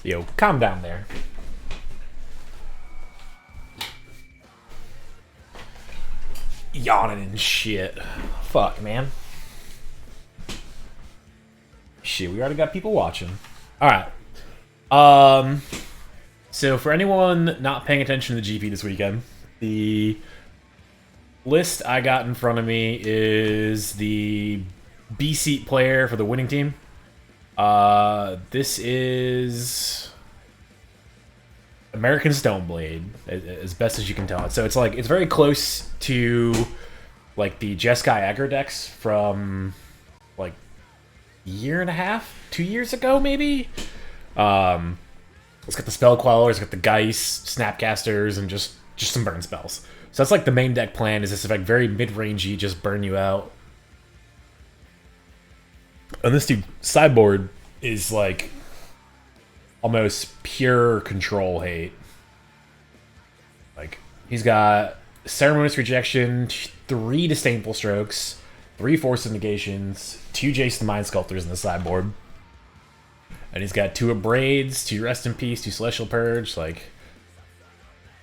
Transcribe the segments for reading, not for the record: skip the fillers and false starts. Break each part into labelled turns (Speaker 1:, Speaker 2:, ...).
Speaker 1: Yo, calm down there. Yawning and shit. Fuck, man. Shit, we already got people watching. Alright. So for anyone not paying attention to the GP this weekend, the list I got in front of me is the B-seat player for the winning team. This is American Stoneblade, as best as you can tell it. So it's like, it's very close to like the Jeskai aggro decks from like a year and a half, 2 years ago maybe. It's got the Spell Queller, it's got the Geist, Snapcasters, and just some burn spells. So that's like the main deck plan, is this effect very mid-rangey, just burn you out. And this dude, sideboard, is like almost pure control hate. Like, he's got Ceremonious Rejection, 3 Disdainful Strokes, 3 Force of Negations, 2 Jace the Mind Sculptors in the sideboard. And he's got 2 Abrades, 2 Rest in Peace, 2 Celestial Purge. Like,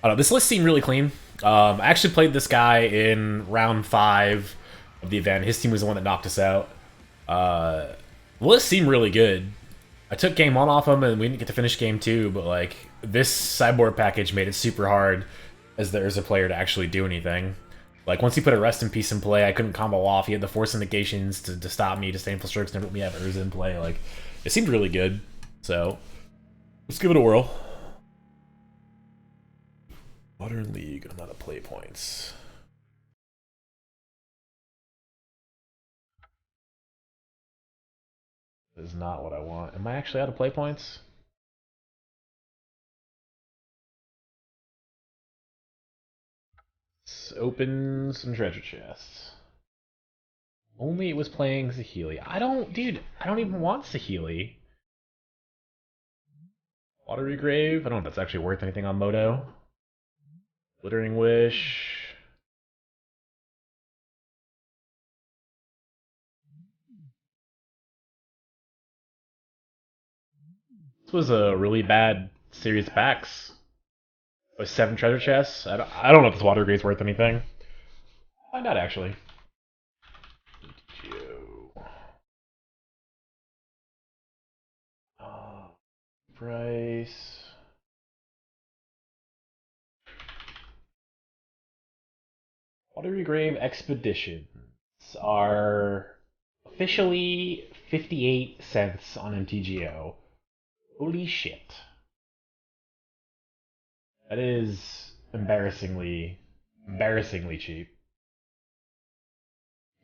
Speaker 1: I don't know, this list seemed really clean. I actually played this guy in round 5 of the event. His team was the one that knocked us out. The list seemed really good. I took game 1 off him, and we didn't get to finish game 2, but like, this sideboard package made it super hard as there's a player to actually do anything. Like, once he put a Rest in Peace in play, I couldn't combo off. He had the Force of Negations to stop me. Disdainful Strokes never let me have Urza in play. Like, it seemed really good. So, let's give it a whirl. Modern League, I'm out of play points. That is not what I want. Am I actually out of play points? Let's open some treasure chests. Only it was playing Saheeli. I don't even want Saheeli. Watery Grave? I don't know if that's actually worth anything on Moto. Glittering Wish. This was a really bad series of packs. With 7 treasure chests. I don't know if this Water Grave's worth anything. Find out, actually. Price. Watery Grave Expeditions are officially 58 cents on MTGO. Holy shit. That is embarrassingly cheap.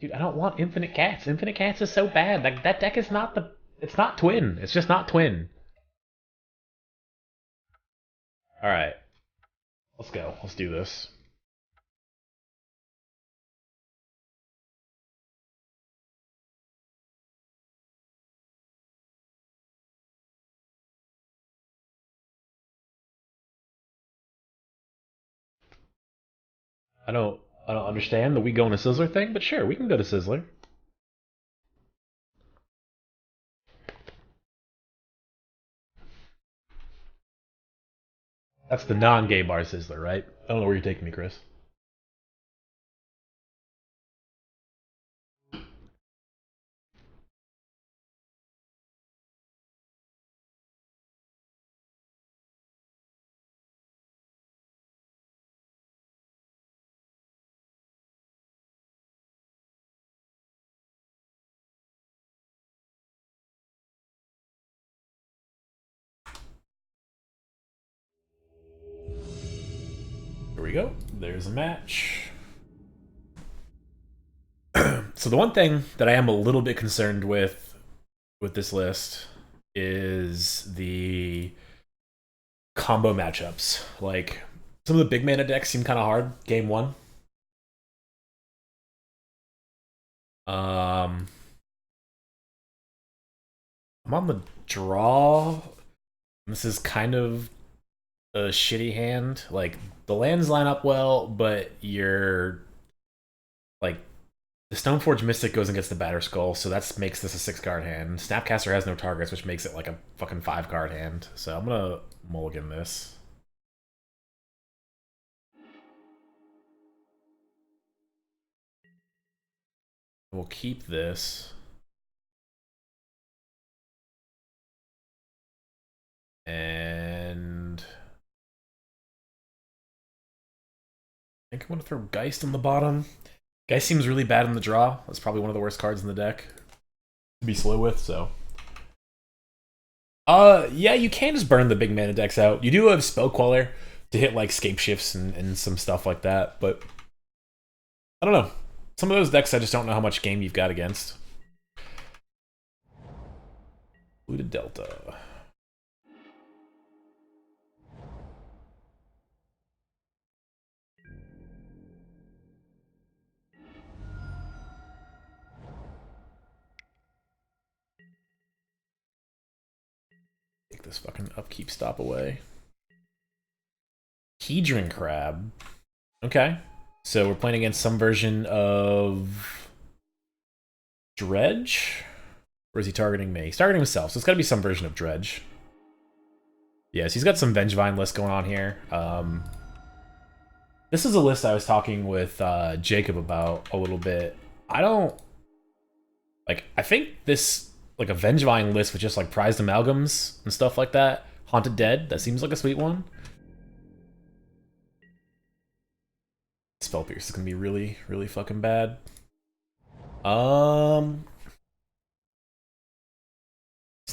Speaker 1: Dude, I don't want Infinite Cats. Infinite Cats is so bad. That deck is not the... It's not Twin. It's just not Twin. Alright. Let's go. Let's do this. I don't understand the we going to Sizzler thing, but sure, we can go to Sizzler. That's the non-gay bar Sizzler, right? I don't know where you're taking me, Chris. Here we go. There's a match. So the one thing that I am a little bit concerned with this list is the combo matchups. Like, some of the big mana decks seem kind of hard. Game 1. I'm on the draw. This is kind of a shitty hand. Like, the lands line up well, but you're like The Stoneforge Mystic goes against the Batterskull, so that makes this a 6-card hand. Snapcaster has no targets, which makes it like a fucking 5-card hand. So I'm gonna mulligan this. We'll keep this. And I think I'm gonna throw Geist on the bottom. Geist seems really bad in the draw. That's probably one of the worst cards in the deck to be slow with, so. Yeah, you can just burn the big mana decks out. You do have Spell Queller to hit like Scape Shifts and some stuff like that, but I don't know. Some of those decks I just don't know how much game you've got against. Flooded Delta. Take this fucking upkeep stop away. Hedron Crab. Okay. So we're playing against some version of Dredge? Or is he targeting me? He's targeting himself, so it's gotta be some version of Dredge. Yes, he's got some Vengevine list going on here. This is a list I was talking with Jacob about a little bit. I don't... Like, I think this, like, a Vengevine list with just, like, prized amalgams and stuff like that. Haunted Dead, that seems like a sweet one. Spell Pierce is gonna be really, really fucking bad. So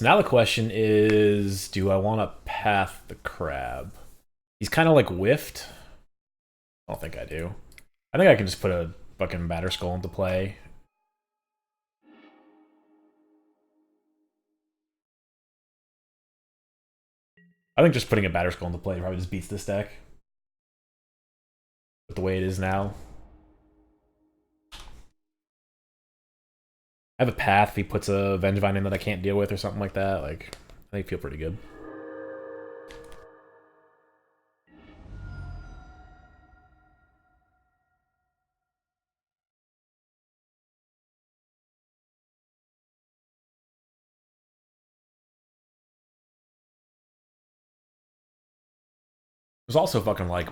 Speaker 1: now the question is, do I want to path the crab? He's kind of like whiffed. I don't think I do. I think I can just put a fucking Batterskull into play. I think just putting a Batterskull into play probably just beats this deck. With the way it is now. I have a path if he puts a Vengevine in that I can't deal with or something like that. Like, I think I feel pretty good. There's also fucking like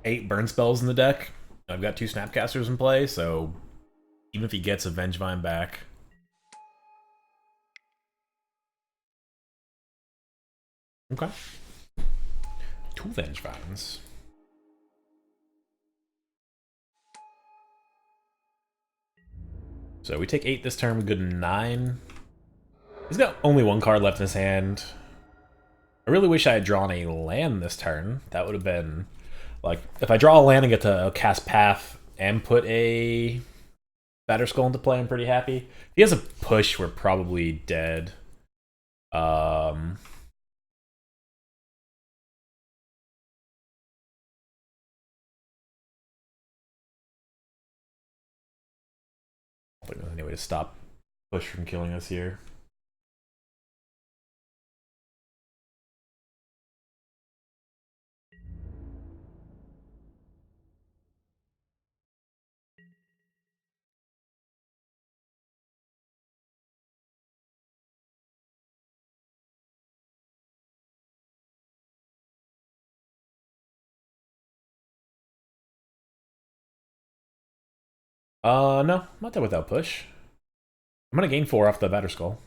Speaker 1: 8 burn spells in the deck. I've got 2 Snapcasters in play, so even if he gets a Vengevine back. Okay. 2 Vengevines. So we take 8 this turn, we go to 9. He's got only 1 card left in his hand. I really wish I had drawn a land this turn. That would have been... Like, if I draw a land and get to cast Path and put a Batterskull into play, I'm pretty happy. If he has a push, we're probably dead. I don't think there's any way to stop push from killing us here. No, I'm not dead without push. I'm gonna gain 4 off the Batterskull.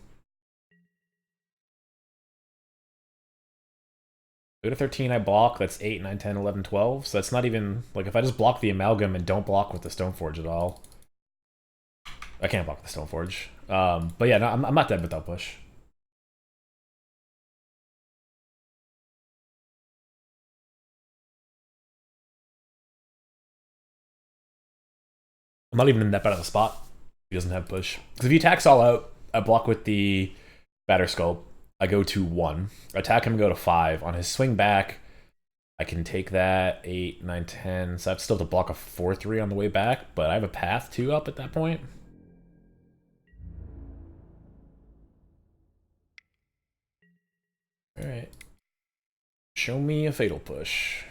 Speaker 1: Go to 13, I block. That's 8, 9, 10, 11, 12. So that's not even... Like, if I just block the Amalgam and don't block with the Stoneforge at all... I can't block the Stoneforge. But yeah, no, I'm not dead without push. I'm not even in that bad of a spot. He doesn't have push. Because if he attacks all out, I block with the Batterskull. I go to 1. Attack him, go to 5. On his swing back, I can take that 8, 9, 10. So I have still to block a 4-3 on the way back, but I have a path 2 up at that point. Alright. Show me a Fatal Push.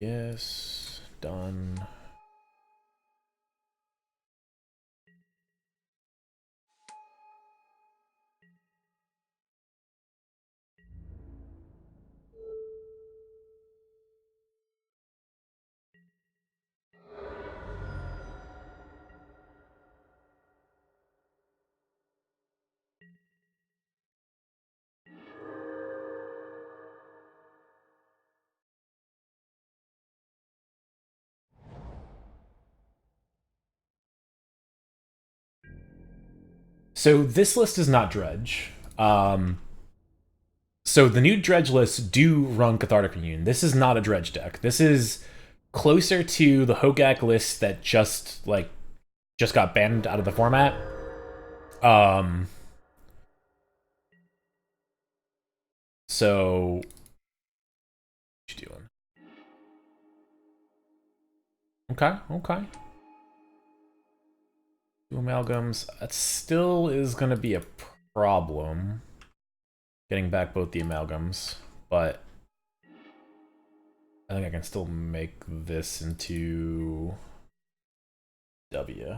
Speaker 1: Yes. done. So this list is not Dredge. So the new Dredge lists do run Cathartic Reunion. This is not a Dredge deck. This is closer to the Hogak list that just got banned out of the format. So what you doing? Okay. Two amalgams. That still is gonna be a problem. Getting back both the amalgams, but I think I can still make this into W.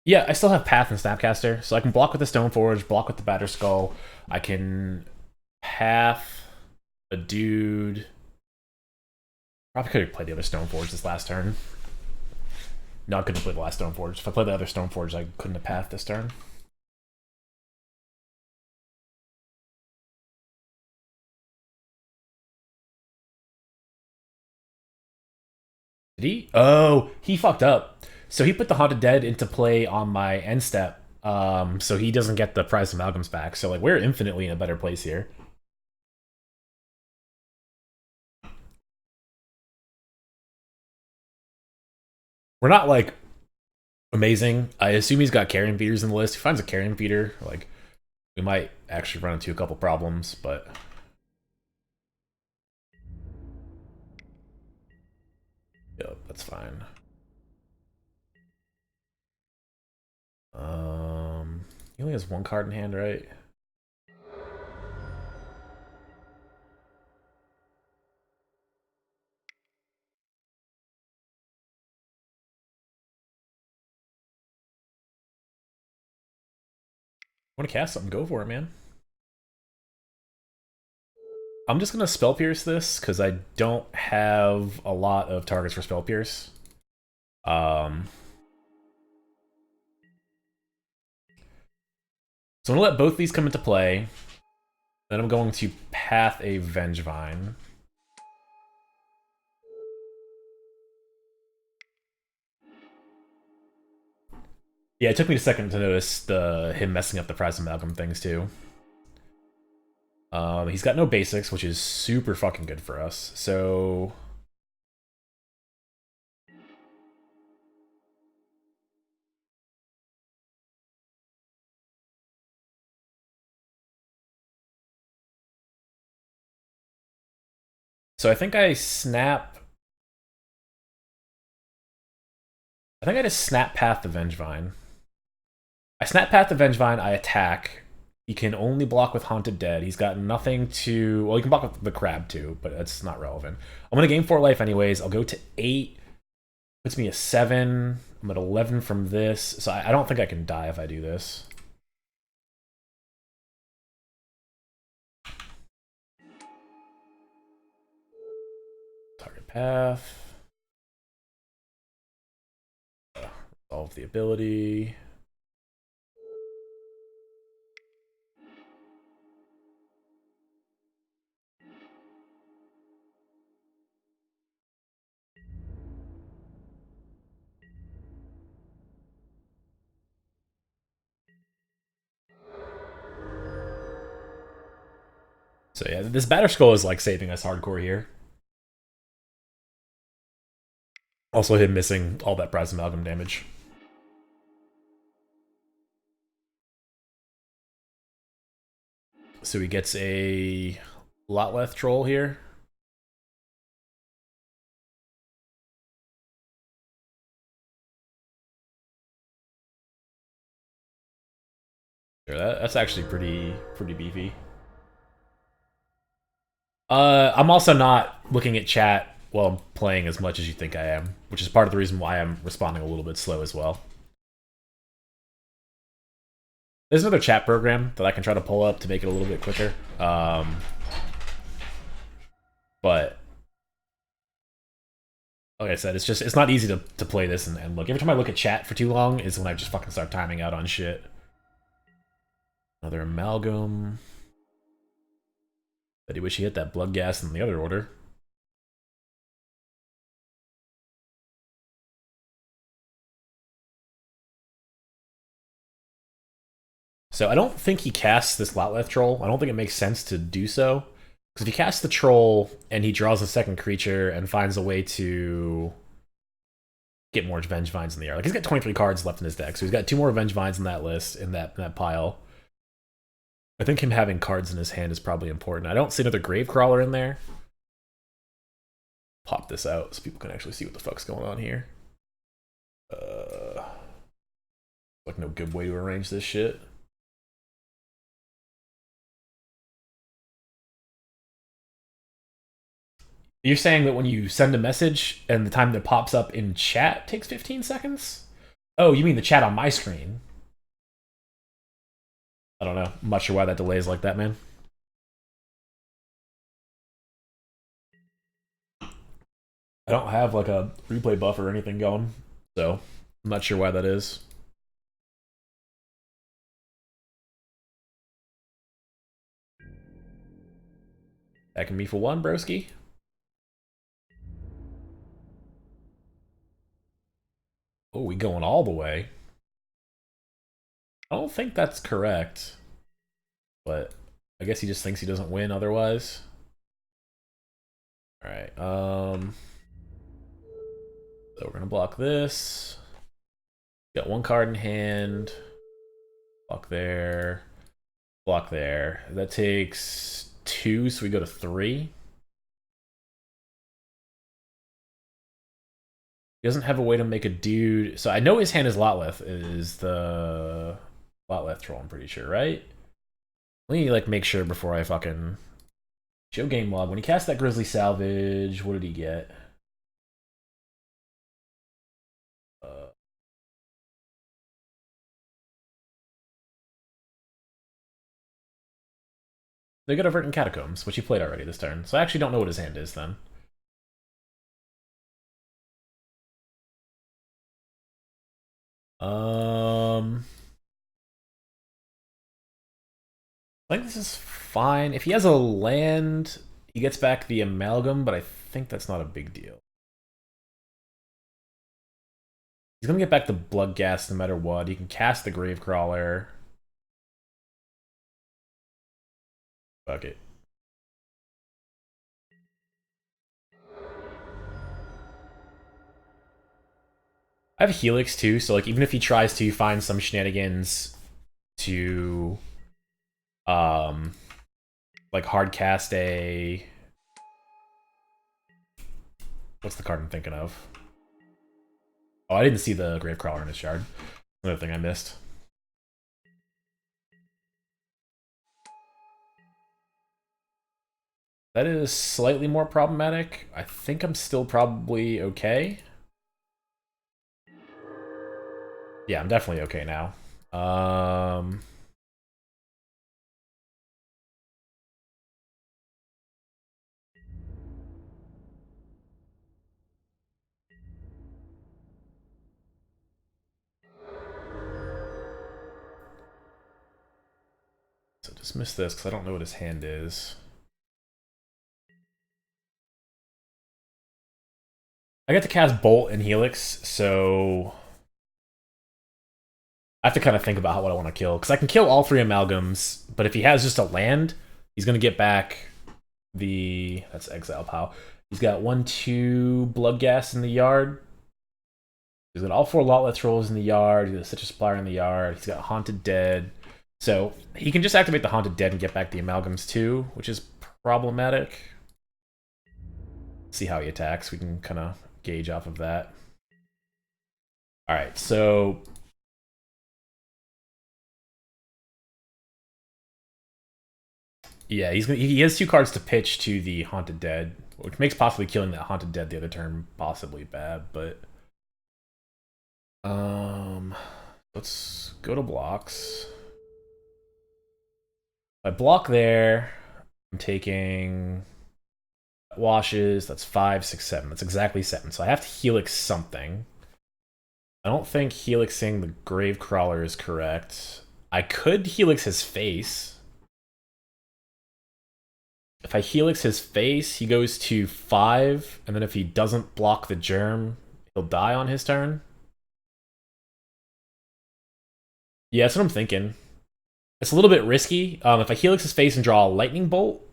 Speaker 1: Yeah, I still have Path and Snapcaster, so I can block with the Stoneforge, block with the Batterskull. I can Path a dude. Probably could have played the other Stoneforge this last turn. No, I couldn't play the last Stoneforge. If I played the other Stoneforge, I couldn't have Pathed this turn. Did he? Oh, he fucked up. So he put the Haunted Dead into play on my end step, so he doesn't get the prize amalgams back. So like we're infinitely in a better place here. We're not like amazing. I assume he's got carrion feeders in the list. If he finds a carrion feeder, like we might actually run into a couple problems, but yep, that's fine. He only has one card in hand, right? Want to cast something? Go for it, man. I'm just gonna Spell Pierce this because I don't have a lot of targets for Spell Pierce. So I'm gonna let both these come into play. Then I'm going to Path a Vengevine. Yeah, it took me a second to notice him messing up the Prize Amalgam things too. He's got no basics, which is super fucking good for us. So I think I snap. I think I just snap Path the Vengevine. I snap Path the Vengevine, I attack. He can only block with Haunted Dead. He's got nothing to... Well, he can block with the Crab too, but that's not relevant. I'm going to gain 4 life anyways. I'll go to 8. Puts me a 7. I'm at 11 from this. So I don't think I can die if I do this. Target path. Resolve the ability. So yeah, this Batterskull is like saving us hardcore here. Also him missing all that Prize Amalgam damage. So he gets a Lotleth Troll here. Sure, that's actually pretty beefy. I'm also not looking at chat while I'm playing as much as you think I am, which is part of the reason why I'm responding a little bit slow as well. There's another chat program that I can try to pull up to make it a little bit quicker. But like I said, it's not easy to play this and look. Every time I look at chat for too long is when I just fucking start timing out on shit. Another amalgam. I do wish he hit that blood gas in the other order. So I don't think he casts this Lotleth Troll. I don't think it makes sense to do so. Because if he casts the Troll and he draws a second creature and finds a way to get more Revenge Vines in the air. Like, he's got 23 cards left in his deck, so he's got 2 more Revenge Vines in that list, in that pile. I think him having cards in his hand is probably important. I don't see another Gravecrawler in there. Pop this out so people can actually see what the fuck's going on here. Like, no good way to arrange this shit. You're saying that when you send a message and the time that pops up in chat takes 15 seconds? Oh, you mean the chat on my screen? I don't know. I'm not sure why that delay is like that, man. I don't have like a replay buffer or anything going, so I'm not sure why that is. Backing me for one, broski. Oh, we going all the way. I don't think that's correct, but I guess he just thinks he doesn't win otherwise. All right. So we're gonna block this. Got 1 card in hand. Block there. Block there. That takes 2, so we go to 3. He doesn't have a way to make a dude. So I know his hand is Lotleth, is the Lotleth Troll, I'm pretty sure, right? Let me like make sure before I fucking show game log. When he cast that Grizzly Salvage, what did he get? They got Avert and Catacombs, which he played already this turn. So I actually don't know what his hand is then. I think this is fine. If he has a land, he gets back the Amalgam, but I think that's not a big deal. He's gonna get back the Bloodghast no matter what. He can cast the Gravecrawler. Fuck it. I have a Helix too, so like even if he tries to find some shenanigans to like hard cast a, what's the card I'm thinking of? Oh, I didn't see the Gravecrawler in his shard. Another thing I missed. That is slightly more problematic. I think I'm still probably okay. Yeah, I'm definitely okay now. So dismiss this because I don't know what his hand is. I get to cast Bolt and Helix, so I have to kind of think about what I want to kill. Because I can kill all 3 Amalgams, but if he has just a land, he's going to get back the... That's Exile Pow. He's got 1, 2 Bloodghast in the yard. He's got all 4 Lotleth Trolls in the yard. He's got a Citrus Supplier in the yard. He's got Haunted Dead. So he can just activate the Haunted Dead and get back the Amalgams too, which is problematic. See how he attacks. We can kind of gauge off of that. Alright, so... Yeah, he has 2 cards to pitch to the Haunted Dead, which makes possibly killing that Haunted Dead the other turn possibly bad, but let's go to blocks. If I block there, I'm taking washes, that's 5, 6, 7. That's exactly 7. So I have to Helix something. I don't think Helixing the Gravecrawler is correct. I could Helix his face. If I Helix his face, he goes to 5, and then if he doesn't block the Germ, he'll die on his turn. Yeah, that's what I'm thinking. It's a little bit risky. If I Helix his face and draw a Lightning Bolt,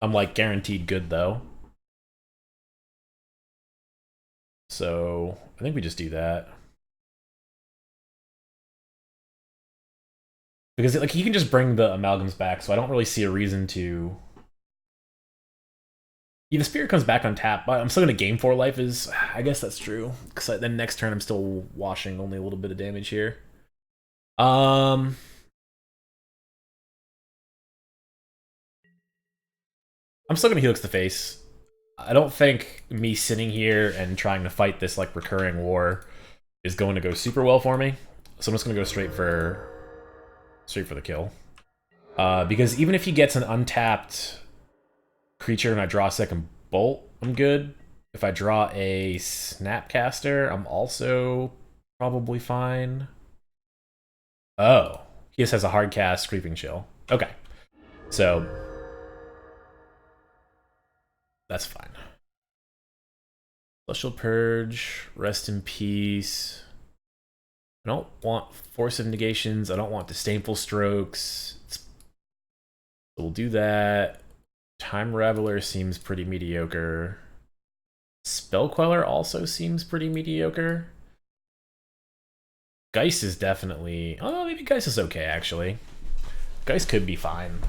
Speaker 1: I'm like guaranteed good though. So I think we just do that. Because like he can just bring the Amalgams back, so I don't really see a reason to... Yeah, the Spirit comes back on tap, but I'm still going to game 4 life is... I guess that's true. Because then next turn I'm still washing only a little bit of damage here. I'm still going to Helix the face. I don't think me sitting here and trying to fight this like recurring war is going to go super well for me. So I'm just going to go straight for the kill. Because even if he gets an untapped creature and I draw a second bolt, I'm good. If I draw a Snapcaster, I'm also probably fine. Oh, he just has a hard cast Creeping Chill. Okay, so that's fine. Celestial Purge, rest in peace. I don't want Force of Negations. I don't want Disdainful Strokes. So we'll do that. Time Raveler seems pretty mediocre. Spell Queller also seems pretty mediocre. Geist is definitely... Oh, maybe Geist is okay, actually. Geist could be fine.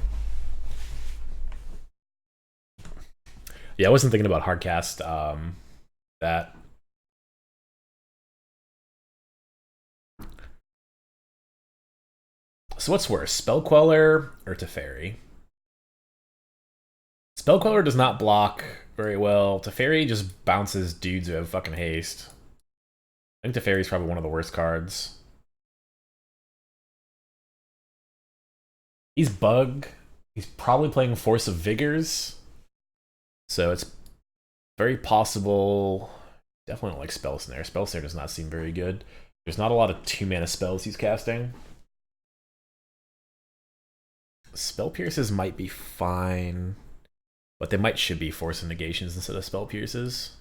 Speaker 1: Yeah, I wasn't thinking about hardcast that. So what's worse, Spell Queller or Teferi? Spell Queller does not block very well. Teferi just bounces dudes who have fucking haste. I think Teferi's probably one of the worst cards. He's bug. He's probably playing Force of Vigors. So it's very possible... Definitely don't like Spell Snare. Spell Snare does not seem very good. There's not a lot of 2-mana spells he's casting. Spell Pierces might be fine, but they should be Force of Negations instead of Spell Pierces.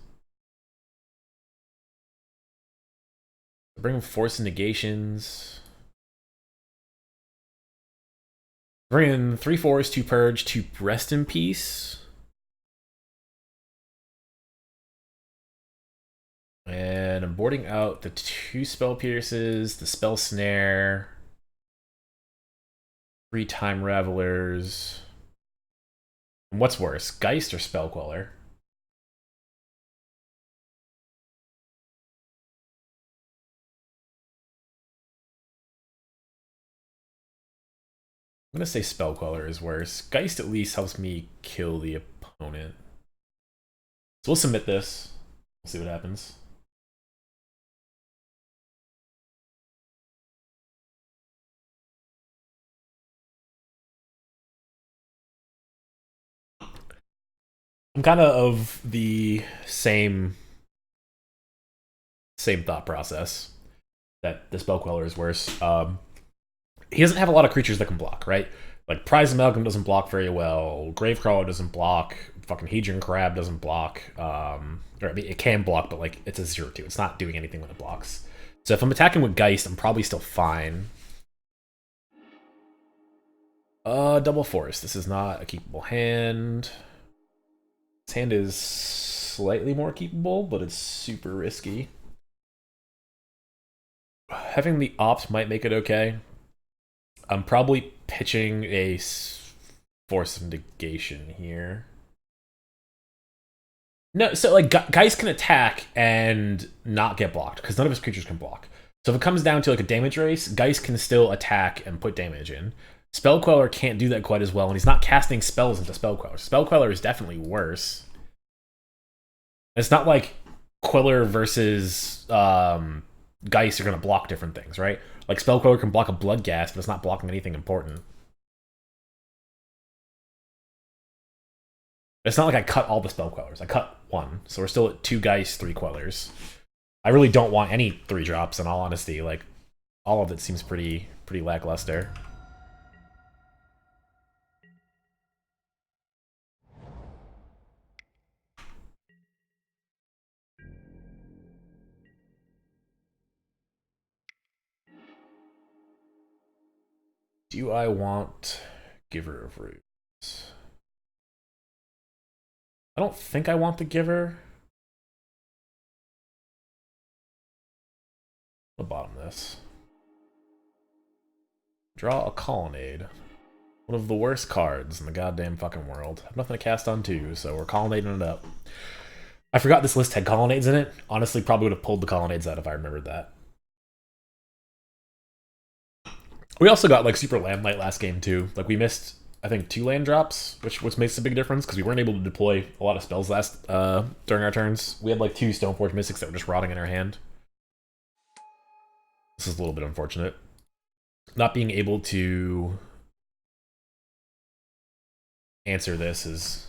Speaker 1: Bring Force of Negations. Bring in 3 Force, 2 Purge, 2 Rest in Peace. And I'm boarding out the 2 Spell Pierces, the Spell Snare, 3 Time Ravelers. And what's worse, Geist or Spell Queller? I'm gonna say Spell Queller is worse. Geist at least helps me kill the opponent. So we'll submit this. We'll see what happens. I'm kind of the same thought process that the Spell Queller is worse. He doesn't have a lot of creatures that can block, right? Like Prize Amalgam doesn't block very well. Gravecrawler doesn't block. Fucking Hedron Crab doesn't block. Or I mean, it can block, but like it's a 0/2. It's not doing anything when it blocks. So if I'm attacking with Geist, I'm probably still fine. Double Force. This is not a keepable hand. This hand is slightly more keepable, but it's super risky. Having the opt might make it okay. I'm probably pitching a Force of Negation here. No, so like Geist can attack and not get blocked because none of his creatures can block. So if it comes down to like a damage race, Geist can still attack and put damage in. Spell Queller can't do that quite as well, and he's not casting spells into Spell Queller. Spell Queller is definitely worse. It's not like Queller versus Geist are going to block different things, right? Like, Spell Queller can block a Bloodghast, but it's not blocking anything important. It's not like I cut all the Spell Quellers. I cut one, so we're still at 2 Geist, 3 Quellers. I really don't want any 3-drops, in all honesty. Like, all of it seems pretty lackluster. Do I want Giver of Roots? I don't think I want the Giver. I'll bottom this. Draw a Colonnade. One of the worst cards in the goddamn fucking world. I have nothing to cast on 2, so we're Colonnading it up. I forgot this list had Colonnades in it. Honestly, probably would have pulled the Colonnades out if I remembered that. We also got, like, super land light last game, too. Like, we missed, I think, 2 land drops, which makes a big difference, because we weren't able to deploy a lot of spells during our turns. We had, like, 2 Stoneforge Mystics that were just rotting in our hand. This is a little bit unfortunate. Not being able to answer this is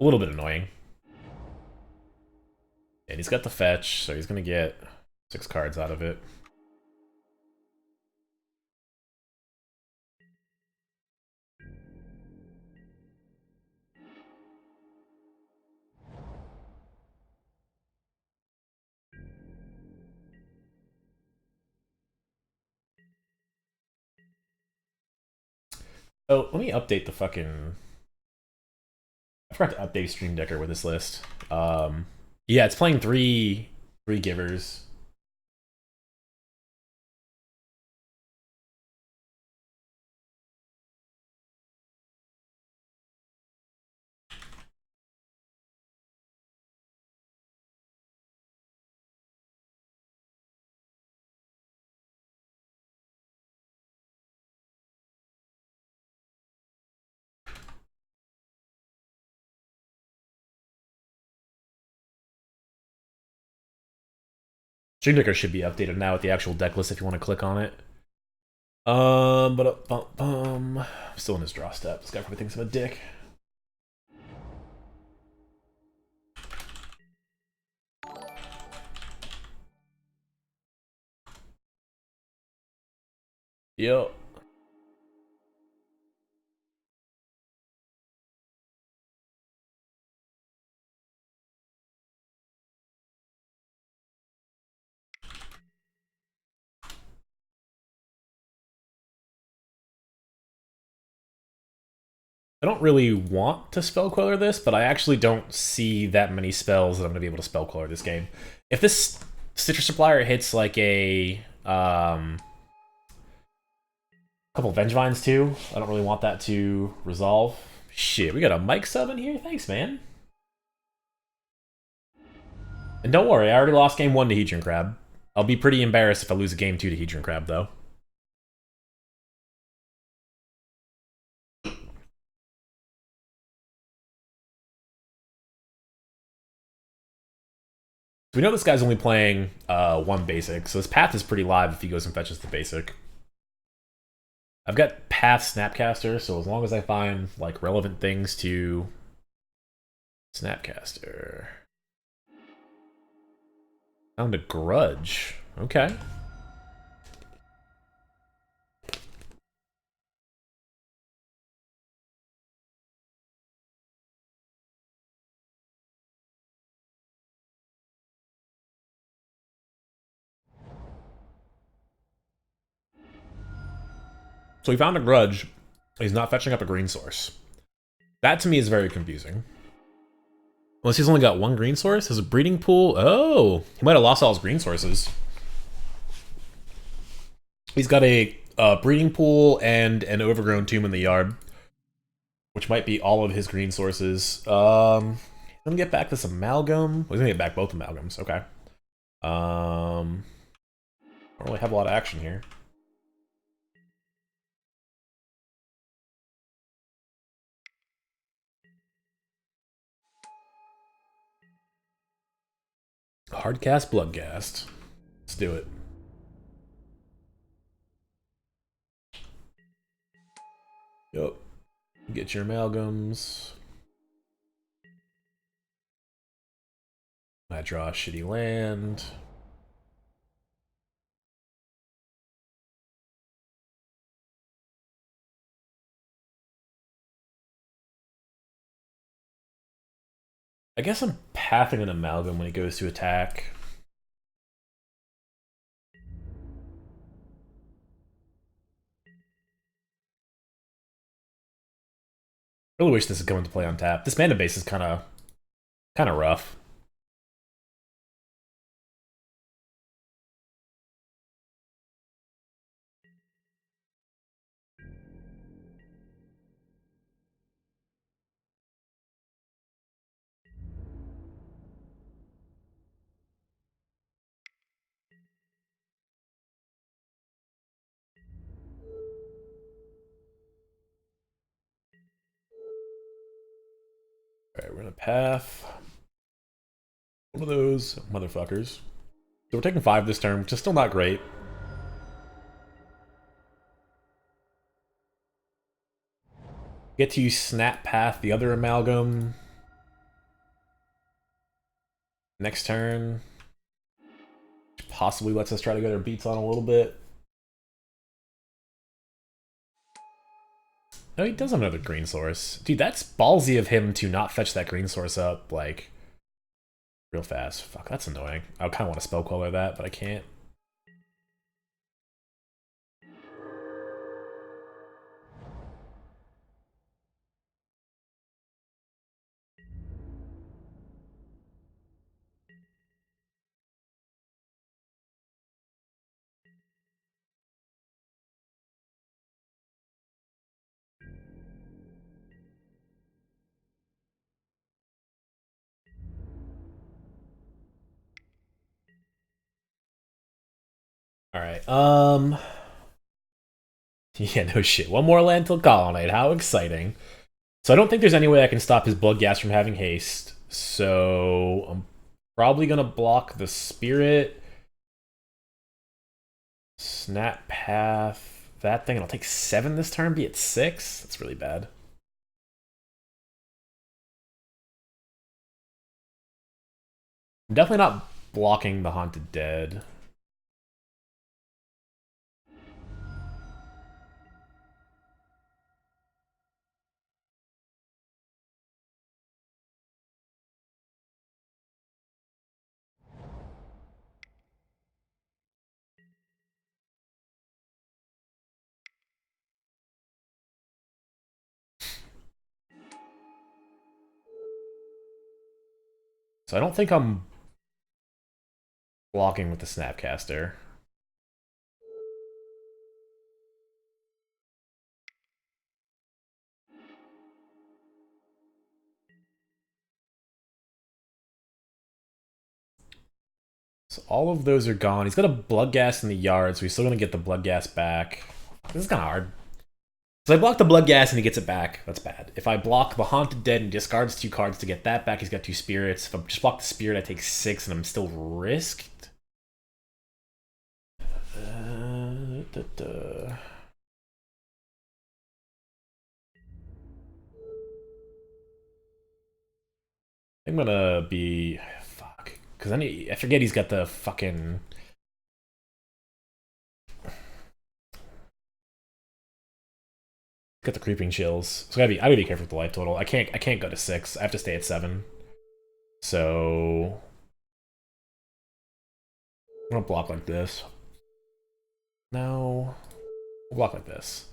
Speaker 1: a little bit annoying. And he's got the fetch, so he's going to get 6 cards out of it. Oh, let me update the fucking... I forgot to update Stream Decker with this list. Yeah, it's playing three Givers. Stream Decker should be updated now with the actual deck list if you want to click on it. I'm still in his draw step. This guy probably thinks I'm a dick. Yo. I don't really want to Spell Queller this, but I actually don't see that many spells that I'm going to be able to Spell Queller this game. If this Citrus Supplier hits like a couple Vengevines too, I don't really want that to resolve. Shit, we got a Mike sub in here? Thanks, man. And don't worry, I already lost game 1 to Hedron Crab. I'll be pretty embarrassed if I lose a game 2 to Hedron Crab, though. We know this guy's only playing 1 basic, so his path is pretty live if he goes and fetches the basic. I've got Path Snapcaster, so as long as I find like relevant things to Snapcaster. Found a Grudge. Okay. So he found a Grudge. He's not fetching up a green source. That to me is very confusing. Unless he's only got 1 green source? Has a breeding pool? Oh, he might have lost all his green sources. He's got a breeding pool and an overgrown tomb in the yard, which might be all of his green sources. He's gonna get back this amalgam. Well, he's gonna get back both amalgams. Okay. Don't really have a lot of action here. Hardcast Bloodcast. Let's do it. Yup. Get your amalgams. I draw a shitty land. I guess I'm pathing an amalgam when he goes to attack. I really wish this would come into play on tap. This mana base is kind of rough. Alright, we're gonna path one of those motherfuckers. So we're taking 5 this turn, which is still not great. Get to snap path the other amalgam. Next turn. Which possibly lets us try to get our beats on a little bit. No, he does have another green source. Dude, that's ballsy of him to not fetch that green source up, like, real fast. Fuck, that's annoying. I kind of want to Spell Queller that, but I can't. Alright, yeah, no shit. One more land till Colonnade. How exciting. So I don't think there's any way I can stop his Bloodghast from having haste. So I'm probably gonna block the Spirit. Snap Path. That thing, and I'll take 7 this turn, be at 6. That's really bad. I'm definitely not blocking the Haunted Dead. So I don't think I'm blocking with the Snapcaster. So all of those are gone. He's got a Bloodghast in the yard, so he's still going to get the Bloodghast back. This is kind of hard. So I block the Bloodghast and he gets it back. That's bad. If I block the Haunted Dead and discards 2 cards to get that back, he's got 2 spirits. If I just block the Spirit, I take 6 and I'm still risked. I'm gonna be... Fuck. Because I forget he's got the fucking... Got the creeping chills. So I gotta be careful with the life total. I can't go to 6. I have to stay at 7. So I'm gonna block like this. No. We'll block like this.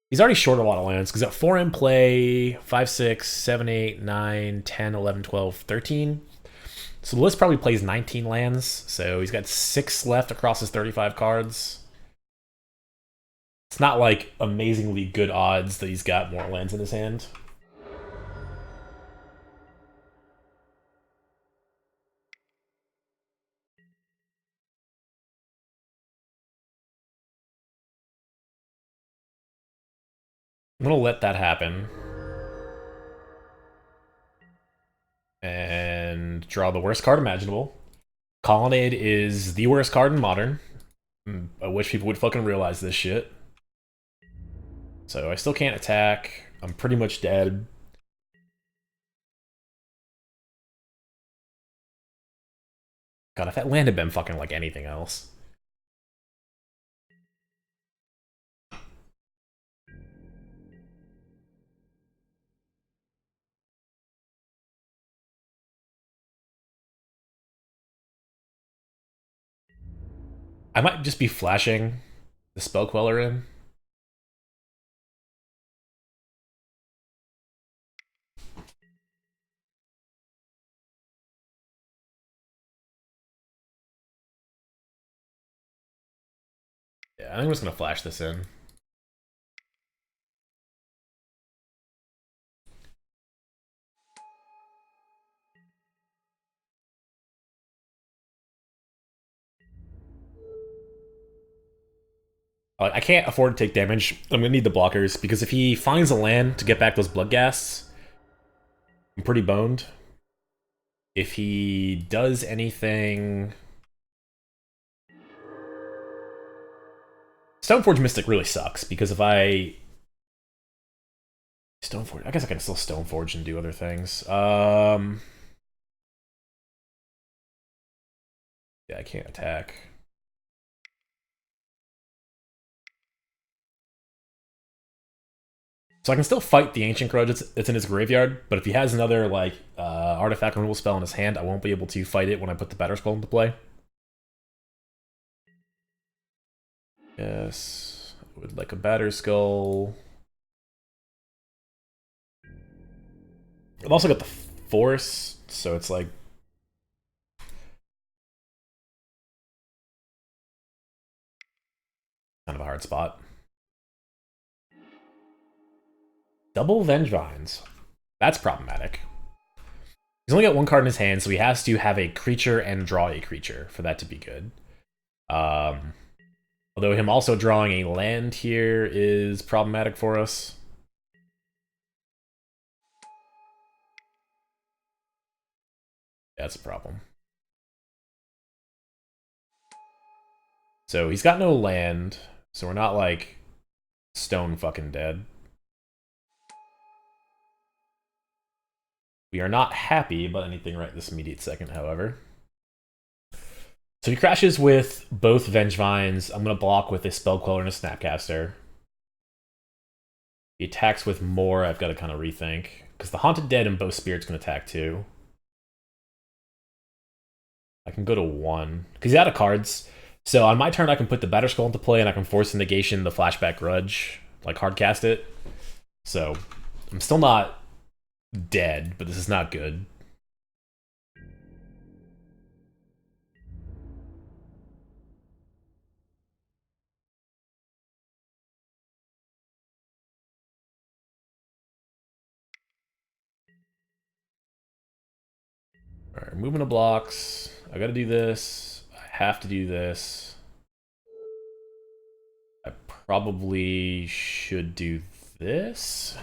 Speaker 1: He's already short a lot of lands, because at 4 in play, 5, 6, 7, 8, 9, 10, 11, 12, 13. So the list probably plays 19 lands, so he's got 6 left across his 35 cards. It's not like amazingly good odds that he's got more lands in his hand. I'm gonna let that happen. And draw the worst card imaginable. Colonnade is the worst card in Modern. I wish people would fucking realize this shit. So I still can't attack. I'm pretty much dead. God, if that land had been fucking like anything else. I might just be flashing the Spell Queller in. Yeah, I think I'm just gonna flash this in. I can't afford to take damage. I'm gonna need the blockers, because if he finds a land to get back those Bloodghasts, I'm pretty boned. If he does anything... Stoneforge Mystic really sucks, because if I... Stoneforge... I guess I can still Stoneforge and do other things. Yeah, I can't attack. So I can still fight the Ancient Grudge that's in his graveyard, but if he has another, like, artifact removal spell in his hand, I won't be able to fight it when I put the Batterskull into play. Yes, I would like a Batterskull. I've also got the Force, so it's like... kind of a hard spot. Double Vengevines. That's problematic. He's only got one card in his hand, so he has to have a creature and draw a creature for that to be good. Although him also drawing a land here is problematic for us. That's a problem. So he's got no land, so we're not, like, stone fucking dead. We are not happy about anything right this immediate second, however. So he crashes with both Vengevines. I'm going to block with a Spell Queller and a Snapcaster. He attacks with more. I've got to kind of rethink. Because the Haunted Dead and both Spirits can attack too. I can go to 1. Because he's out of cards. So on my turn, I can put the Batterskull into play and I can Force Negation the Flashback Grudge. Like, hardcast it. So I'm still not dead, but this is not good. Alright, moving to blocks. I gotta do this. I have to do this. I probably should do this.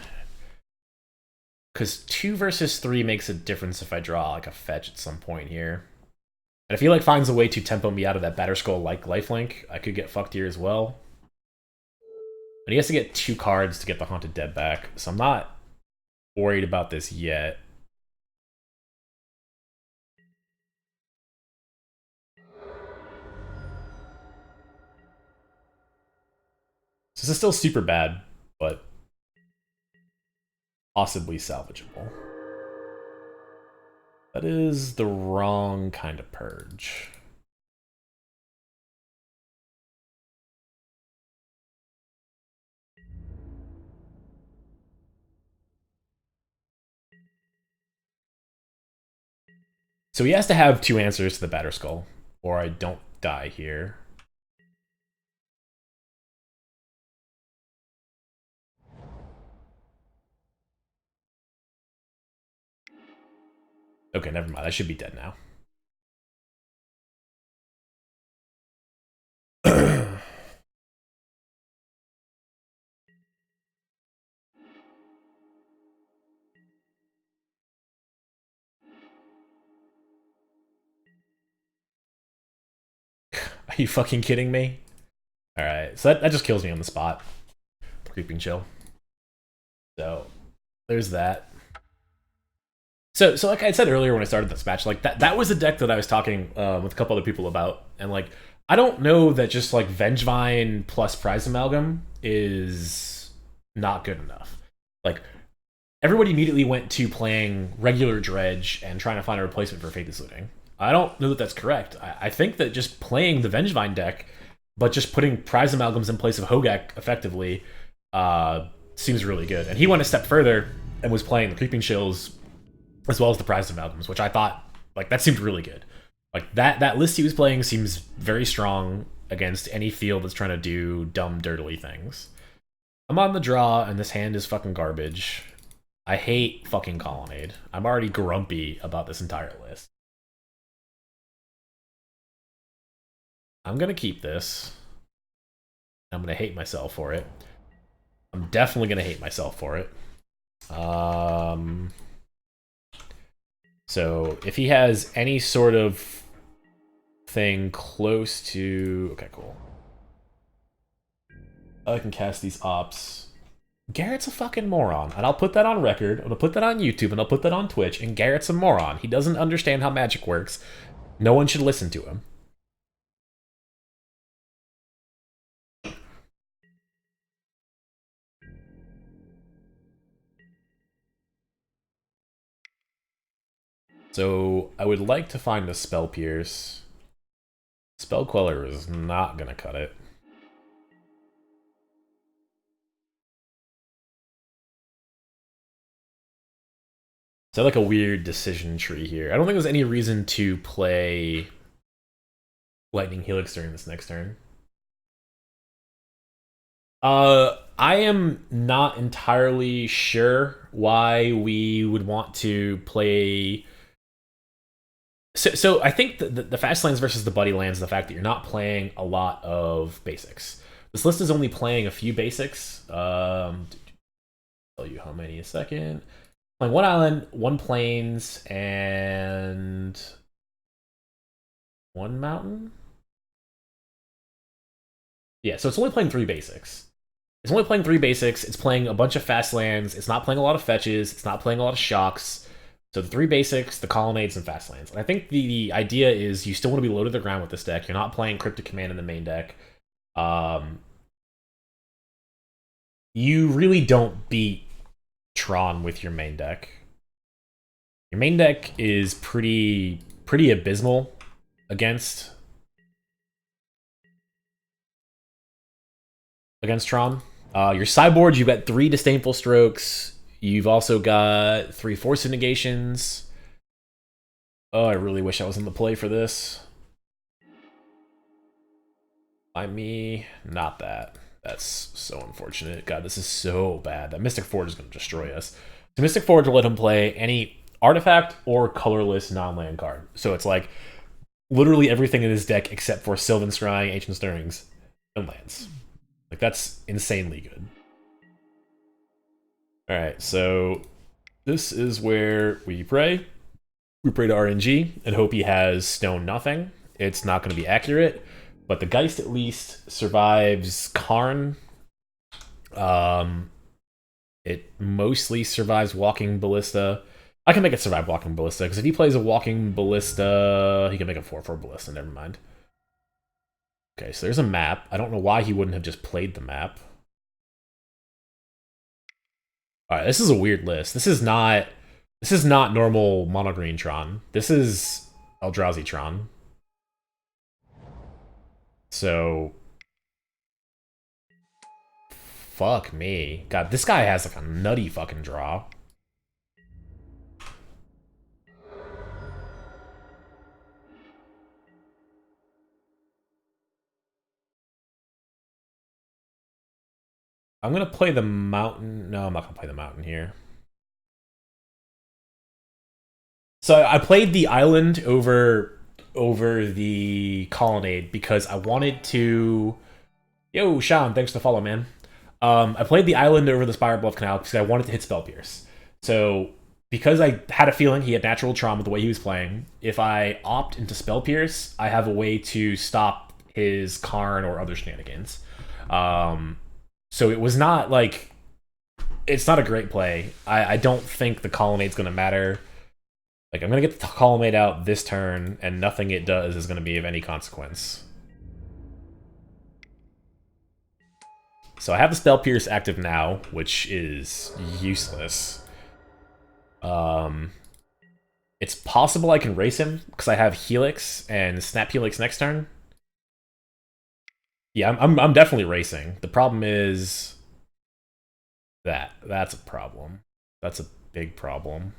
Speaker 1: Because 2 versus 3 makes a difference if I draw like a fetch at some point here. And if he like finds a way to tempo me out of that Batterskull like lifelink, I could get fucked here as well. But he has to get 2 cards to get the Haunted Dead back, so I'm not worried about this yet. So this is still super bad, but possibly salvageable. That is the wrong kind of purge. So he has to have 2 answers to the Batterskull, or I don't die here. Okay, never mind. I should be dead now. Are you fucking kidding me? Alright, so that just kills me on the spot. Creeping Chill. So, there's that. So like I said earlier when I started this match, like that was a deck that I was talking with a couple other people about, and like I don't know that just like Vengevine plus Prize Amalgam is not good enough. Like everybody immediately went to playing regular Dredge and trying to find a replacement for Faithless Looting. I don't know that that's correct. I think that just playing the Vengevine deck, but just putting Prize Amalgams in place of Hogak effectively, seems really good. And he went a step further and was playing the Creeping Chills as well as the Prize Amalgams, which I thought, like, that seemed really good. Like, that list he was playing seems very strong against any field that's trying to do dumb, dirtily things. I'm on the draw, and this hand is fucking garbage. I hate fucking Colonnade. I'm already grumpy about this entire list. I'm gonna keep this. I'm gonna hate myself for it. I'm definitely gonna hate myself for it. So if he has any sort of thing close to... Okay, cool. I can cast these ops. Garrett's a fucking moron, and I'll put that on record, and I'll put that on YouTube, and I'll put that on Twitch, and Garrett's a moron. He doesn't understand how Magic works. No one should listen to him. So I would like to find a Spell Pierce. Spell Queller is not gonna cut it. So like a weird decision tree here. I don't think there's any reason to play Lightning Helix during this next turn. I am not entirely sure why we would want to play... So I think the fast lands versus the buddy lands, the fact that you're not playing a lot of basics. This list is only playing a few basics. Tell you how many a second. Playing one island, one plains, and one mountain. Yeah, so it's only playing 3 basics. It's only playing 3 basics. It's playing a bunch of fast lands. It's not playing a lot of fetches. It's not playing a lot of shocks. So the 3 basics, the colonnades, and fast lands. And I think the idea is you still want to be low to the ground with this deck. You're not playing Cryptic Command in the main deck. You really don't beat Tron with your main deck. Your main deck is pretty abysmal against Tron. Your sideboard, you've got 3 Disdainful Strokes. You've also got 3 Force of Negations. Oh, I really wish I was in the play for this. By me, not that. That's so unfortunate. God, this is so bad. That Mystic Forge is going to destroy us. So Mystic Forge will let him play any artifact or colorless non-land card. So it's like literally everything in his deck except for Sylvan Scrying, Ancient Stirrings, and lands. Like, that's insanely good. Alright, so this is where we pray. We pray to RNG and hope he has Stone Nothing. It's not going to be accurate, but the Geist at least survives Karn. It mostly survives Walking Ballista. I can make it survive Walking Ballista, because if he plays a Walking Ballista, he can make a 4/4 Ballista, never mind. Okay, so there's a map. I don't know why he wouldn't have just played the map. Alright, this is a weird list. This is not normal mono green Tron. This is Eldrazi Tron. So fuck me. God, this guy has like a nutty fucking draw. I'm gonna play the mountain. No, I'm not gonna play the mountain here. So I played the island over the colonnade because I wanted to... Yo, Sean, thanks for the follow, man. I played the island over the Spirebluff Canal because I wanted to hit Spell Pierce. So because I had a feeling he had natural trauma the way he was playing, if I opt into Spell Pierce, I have a way to stop his Karn or other shenanigans. So it was not like, it's not a great play. I don't think the Colonnade's going to matter. Like, I'm going to get the Colonnade out this turn, and nothing it does is going to be of any consequence. So I have the Spell Pierce active now, which is useless. It's possible I can race him, because I have Helix and Snap Helix next turn. Yeah, I'm definitely racing. The problem is that's a problem. That's a big problem.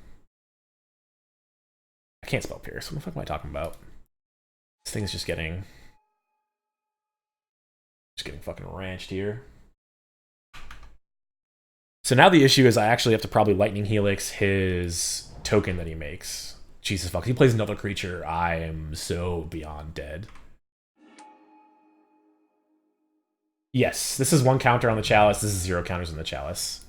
Speaker 1: I can't Spell Pierce. What the fuck am I talking about? This thing's just getting fucking ranched here. So now the issue is I actually have to probably Lightning Helix his token that he makes. Jesus fuck, he plays another creature. I am so beyond dead. Yes, this is 1 counter on the Chalice. This is 0 counters on the Chalice.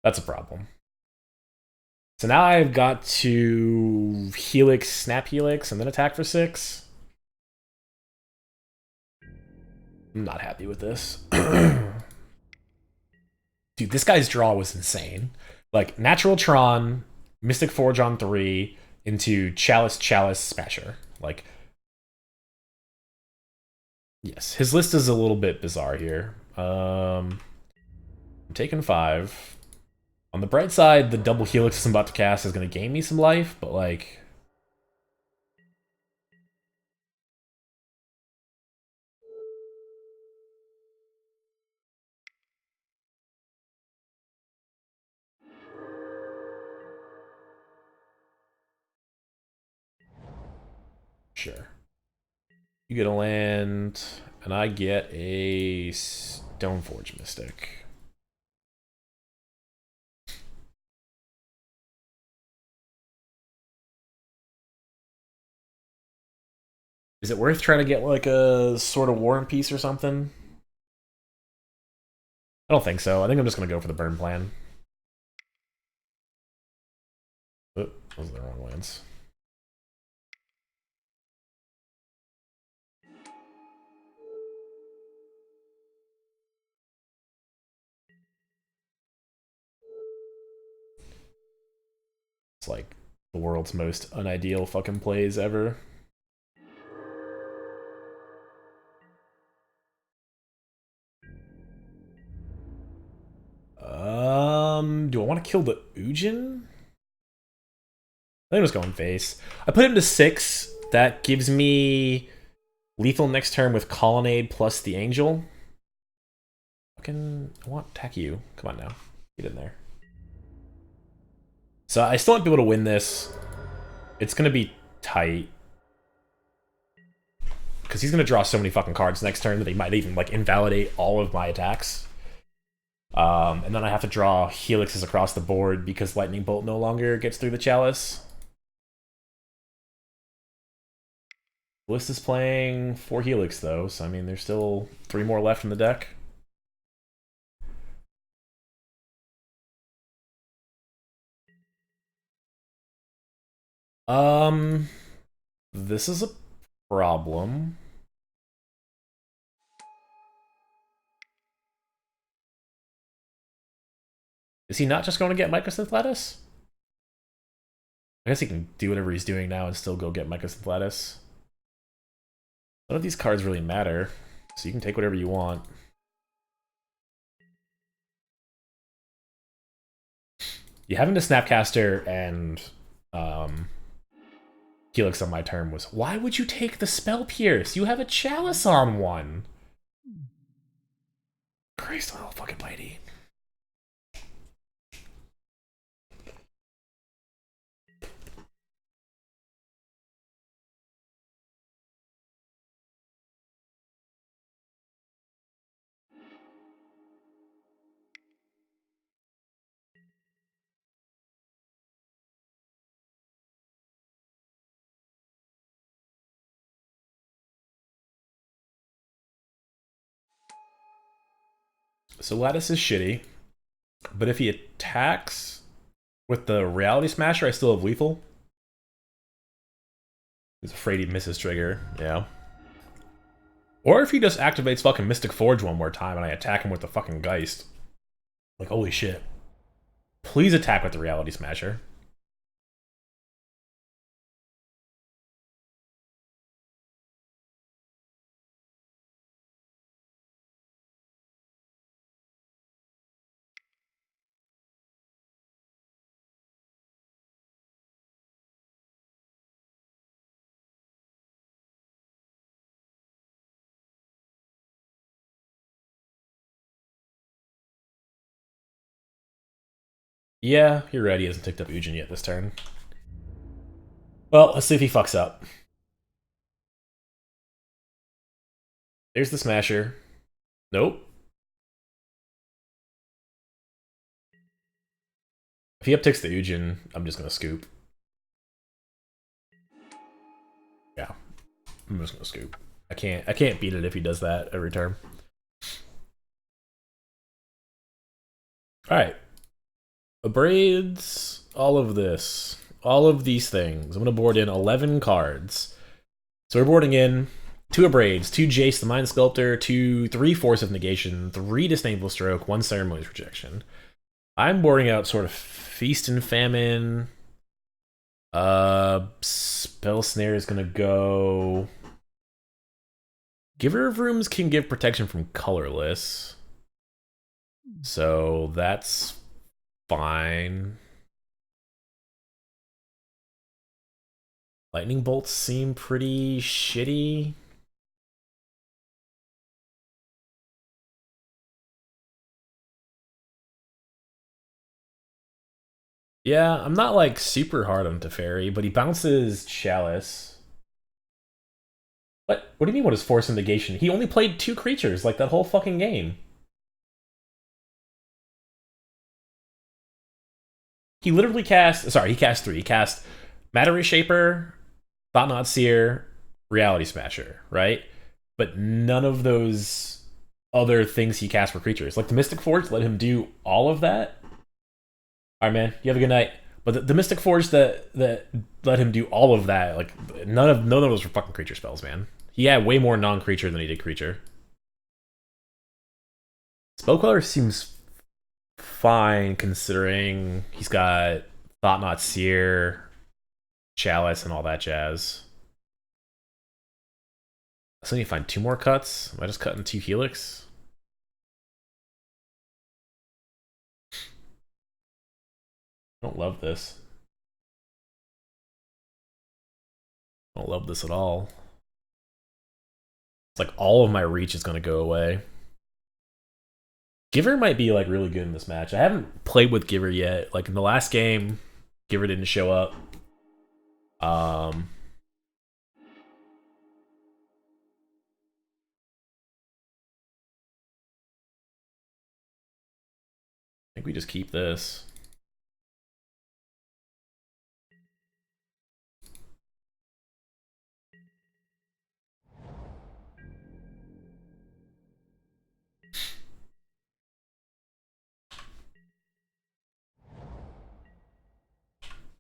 Speaker 1: That's a problem. So now I've got to Helix, Snap Helix, and then attack for 6. I'm not happy with this. Dude, this guy's draw was insane. Like, Natural Tron, Mystic Forge on 3, into Chalice, Chalice, Smasher. Like, yes, his list is a little bit bizarre here. I'm taking 5. On the bright side, the double Helix I'm about to cast is going to gain me some life, but like... Sure. You get a land, and I get a Stoneforge Mystic. Is it worth trying to get like a Sword of War and Peace or something? I don't think so. I think I'm just going to go for the burn plan. Oh, those are the wrong lands. It's like the world's most unideal fucking plays ever. Do I want to kill the Ujin? I think I'm just going face. I put him to 6. That gives me lethal next turn with Colonnade plus the Angel. Fucking, I want attack you. Come on now. Get in there. So I still might be able to win this. It's going to be tight. Because he's going to draw so many fucking cards next turn that he might even like invalidate all of my attacks. And then I have to draw Helixes across the board because Lightning Bolt no longer gets through the Chalice. List is playing 4 Helix though, so I mean there's still 3 more left in the deck. This is a problem. Is he not just going to get Mycosynth Lattice? I guess he can do whatever he's doing now and still go get Mycosynth Lattice. None of these cards really matter, so you can take whatever you want. Yeah, having to Snapcaster and Helix on my turn was, why would you take the Spell Pierce? You have a Chalice on 1. Christ, oh fucking lady. So Lattice is shitty, but if he attacks with the Reality Smasher, I still have lethal. He's afraid he misses trigger, yeah. Or if he just activates fucking Mystic Forge one more time and I attack him with the fucking Geist. Like, holy shit. Please attack with the Reality Smasher. Yeah, you're right, he hasn't picked up Ujin yet this turn. Well, let's see if he fucks up. There's the Smasher. Nope. If he upticks the Ujin, I'm just gonna scoop. Yeah. I'm just gonna scoop. I can't beat it if he does that every turn. Alright. Abrades, all of this. All of these things. I'm gonna board in 11 cards. So we're boarding in 2 Abrades, 2 Jace the Mind Sculptor, 3 Force of Negation, 3 Disdainful Stroke, 1 Ceremonious Rejection. I'm boarding out sort of Feast and Famine. Spell Snare is gonna go. Giver of Rooms can give protection from colorless. So that's fine. Lightning bolts seem pretty shitty. Yeah, I'm not like super hard on Teferi, but he bounces Chalice. What do you mean what is Force of Negation? He only played 2 creatures like that whole fucking game. He literally cast, sorry, he cast 3. He cast Matter Reshaper, Thought-Knot Seer, Reality Smasher, right? But none of those other things he cast were creatures. Like the Mystic Forge let him do all of that. All right, man. You have a good night. But the Mystic Forge that let him do all of that, like none of those were fucking creature spells, man. He had way more non-creature than he did creature. Spell Queller seems fine considering he's got Thought-Knot Seer, Chalice, and all that jazz. So I need to find 2 more cuts. Am I just cutting 2 Helix? I don't love this. I don't love this at all. It's like all of my reach is going to go away. Giver might be like really good in this match. I haven't played with Giver yet. Like in the last game, Giver didn't show up. I think we just keep this.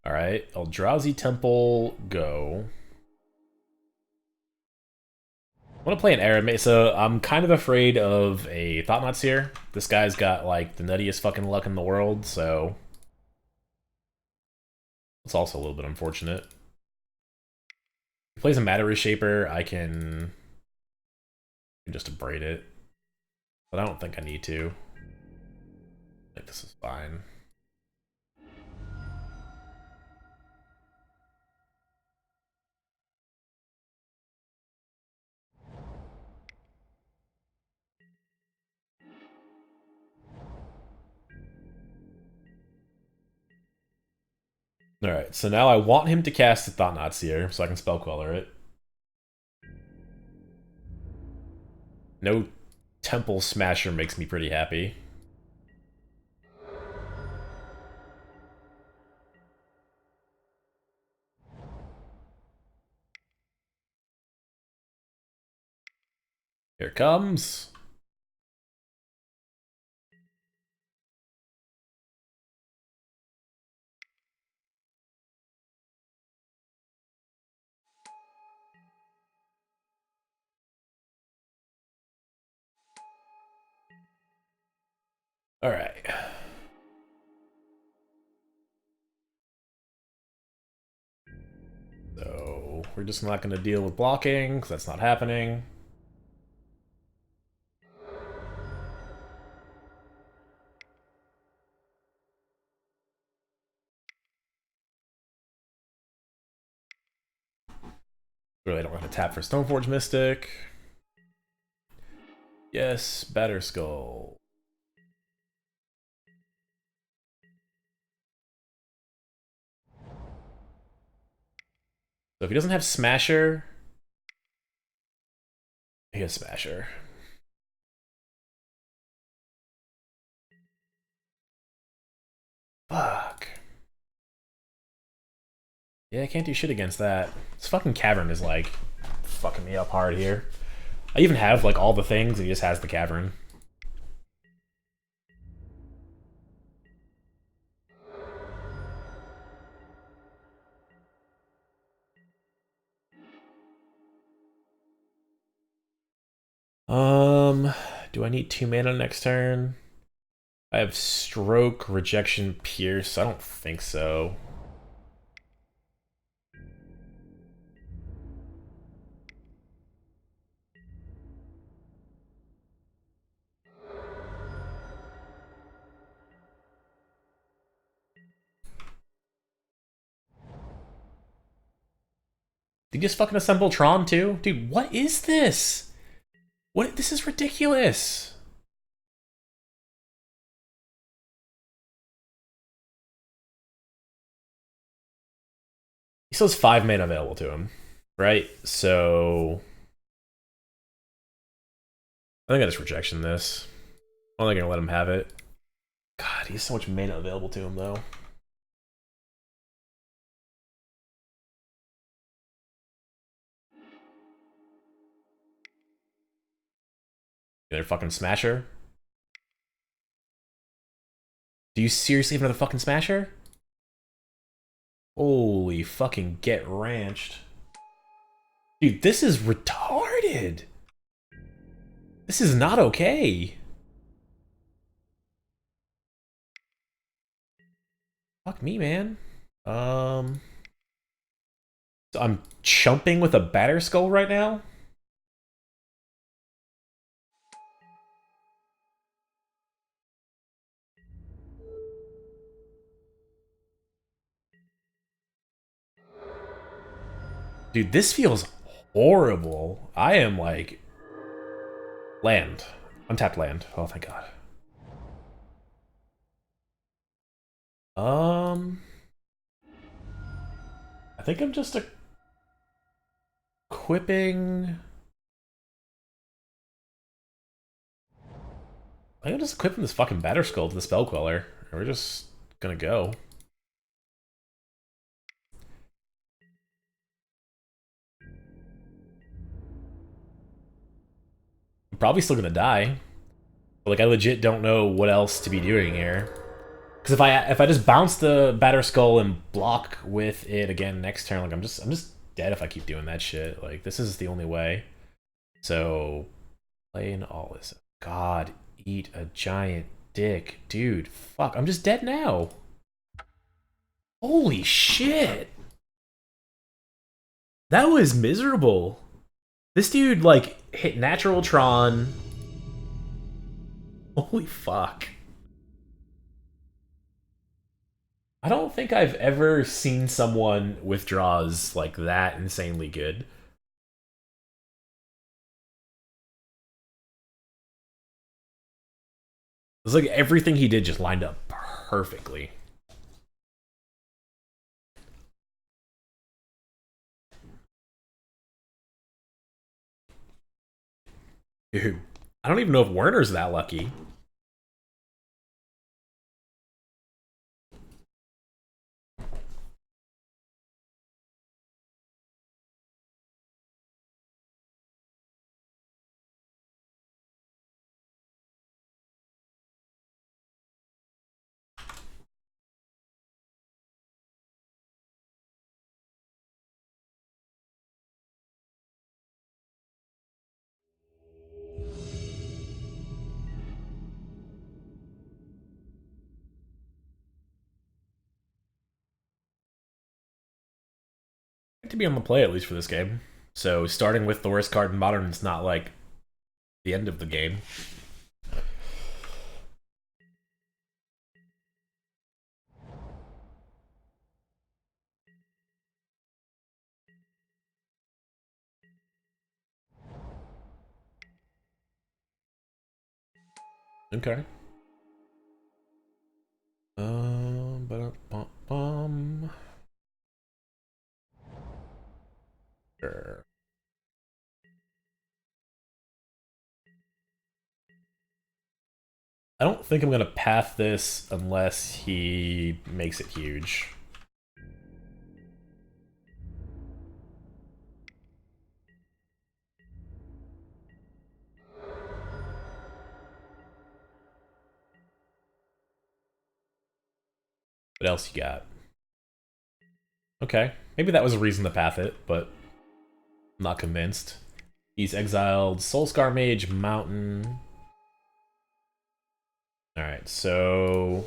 Speaker 1: Alright, Eldrazi Temple, go. I want to play an Arid Mesa. I'm kind of afraid of a Thought-Knot Seer. This guy's got like the nuttiest fucking luck in the world, so it's also a little bit unfortunate. If he plays a Matter Reshaper, I can just Abrade it. But I don't think I need to. I think this is fine. Alright, so now I want him to cast a Thought-Knot Seer so I can Spell Queller it. No Temple Smasher makes me pretty happy. Here it comes. Alright. So we're just not going to deal with blocking, because that's not happening. Really don't want to tap for Stoneforge Mystic. Yes, Batterskull. So if he doesn't have Smasher, he has Smasher. Fuck. Yeah, I can't do shit against that. This fucking Cavern is like fucking me up hard here. I even have like all the things, and he just has the Cavern. Do I need 2 mana next turn? I have Stroke, Rejection, Pierce. I don't think so. Did you just fucking assemble Tron too? Dude, what is this? What? This is ridiculous. He still has 5 mana available to him, right? So I think I just rejection this. I'm only gonna let him have it. God, he has so much mana available to him though. Another fucking Smasher? Do you seriously have another fucking Smasher? Holy fucking get ranched. Dude, this is retarded. This is not okay. Fuck me, man. So I'm chumping with a Batterskull right now? Dude, this feels horrible. I am like... Land. Untapped land. Oh, thank God. I think I'm just equipping... I think I'm just equipping this fucking Batterskull to the Spell Queller. We're just gonna go. I'm probably still gonna die. But, like, I legit don't know what else to be doing here. Because if I just bounce the Batterskull and block with it again next turn, like I'm just dead if I keep doing that shit. Like, this is the only way. So playing all this. God, eat a giant dick. Dude, fuck. I'm just dead now. Holy shit. That was miserable. This dude, like, hit Natural Tron. Holy fuck. I don't think I've ever seen someone with draws like that insanely good. It's like everything he did just lined up perfectly. Dude, I don't even know if Werner's that lucky. to be on the play, at least for this game. So starting with the worst card in Modern is not like the end of the game. Okay. Sure. I don't think I'm gonna path this unless he makes it huge. What else you got? Okay, maybe that was a reason to path it, but I'm not convinced. He's exiled Soulscar Mage, Mountain. Alright, so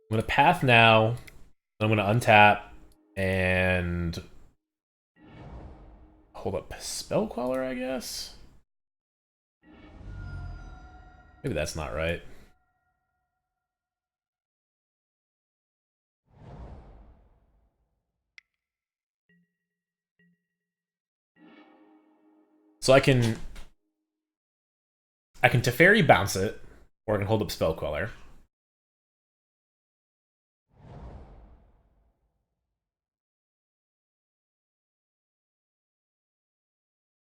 Speaker 1: I'm gonna path now. I'm gonna untap and hold up Spell Queller, I guess? Maybe that's not right. So I can Teferi bounce it, or I can hold up Spell Queller.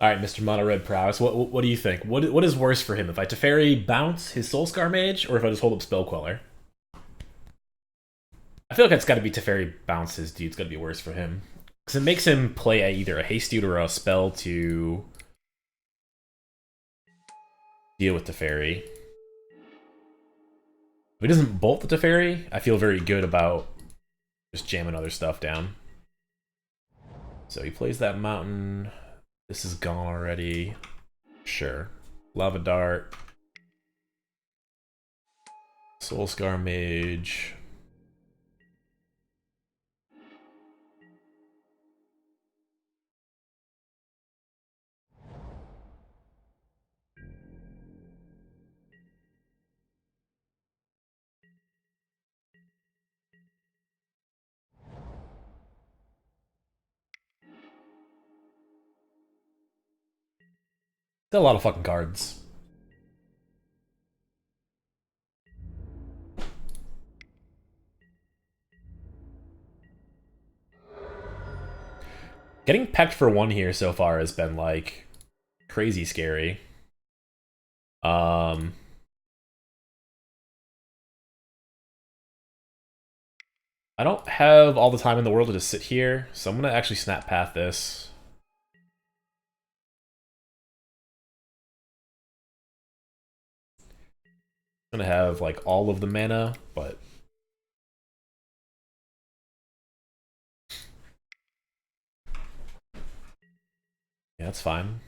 Speaker 1: Alright, Mr. Mono Red Prowess, what do you think? What is worse for him? If I Teferi bounce his Soulscar Mage, or if I just hold up Spell Queller? I feel like it's gotta be Teferi bounce his dude's gotta be worse for him. Because it makes him play either a haste dude or a spell to deal with Teferi. If he doesn't bolt the Teferi, I feel very good about just jamming other stuff down. So he plays that mountain. This is gone already. Sure. Lava Dart. Soulscar Mage. Still a lot of fucking cards. Getting pecked for one here so far has been, like, crazy scary. I don't have all the time in the world to just sit here, so I'm gonna actually snap path this. I'm gonna have, like, all of the mana, but yeah, that's fine.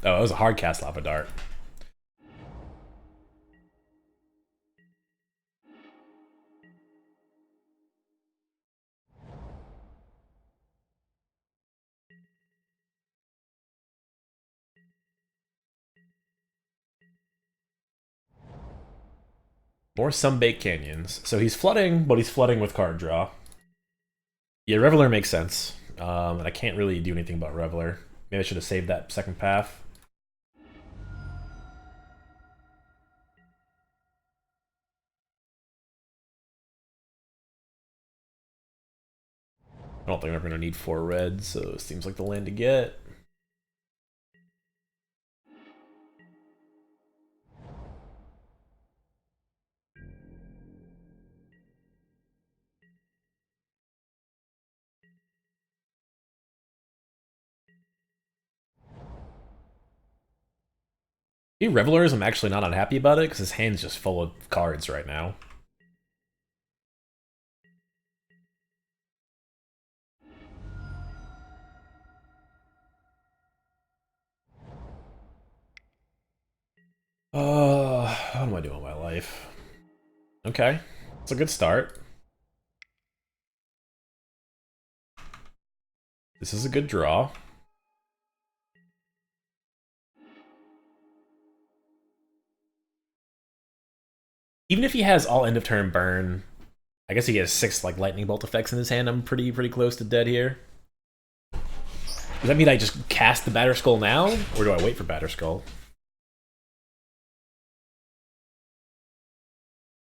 Speaker 1: Oh, it was a hard cast Lava Dart. More Sunbaked Canyons. So he's flooding, but he's flooding with card draw. Yeah, Raveler makes sense. And I can't really do anything about Raveler. Maybe I should have saved that second path. I don't think we're going to need 4 red, so it seems like the land to get. Revelers, I'm actually not unhappy about it, because his hand's just full of cards right now. What am I doing with my life? Okay, it's a good start. This is a good draw. Even if he has all end of turn burn, I guess he has 6 like lightning bolt effects in his hand. I'm pretty close to dead here. Does that mean I just cast the Batterskull now, or do I wait for Batterskull?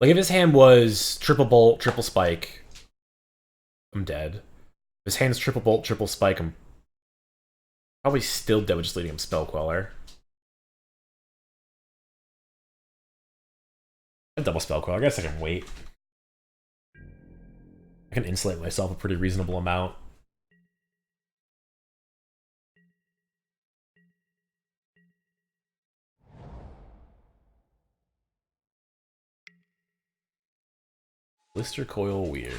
Speaker 1: Like if his hand was triple bolt, triple spike, I'm dead. If his hand's triple bolt, triple spike, I'm probably still dead with just leading him Spell Queller. A double Spell Queller. I guess I can wait. I can insulate myself a pretty reasonable amount. Blister Coil weird.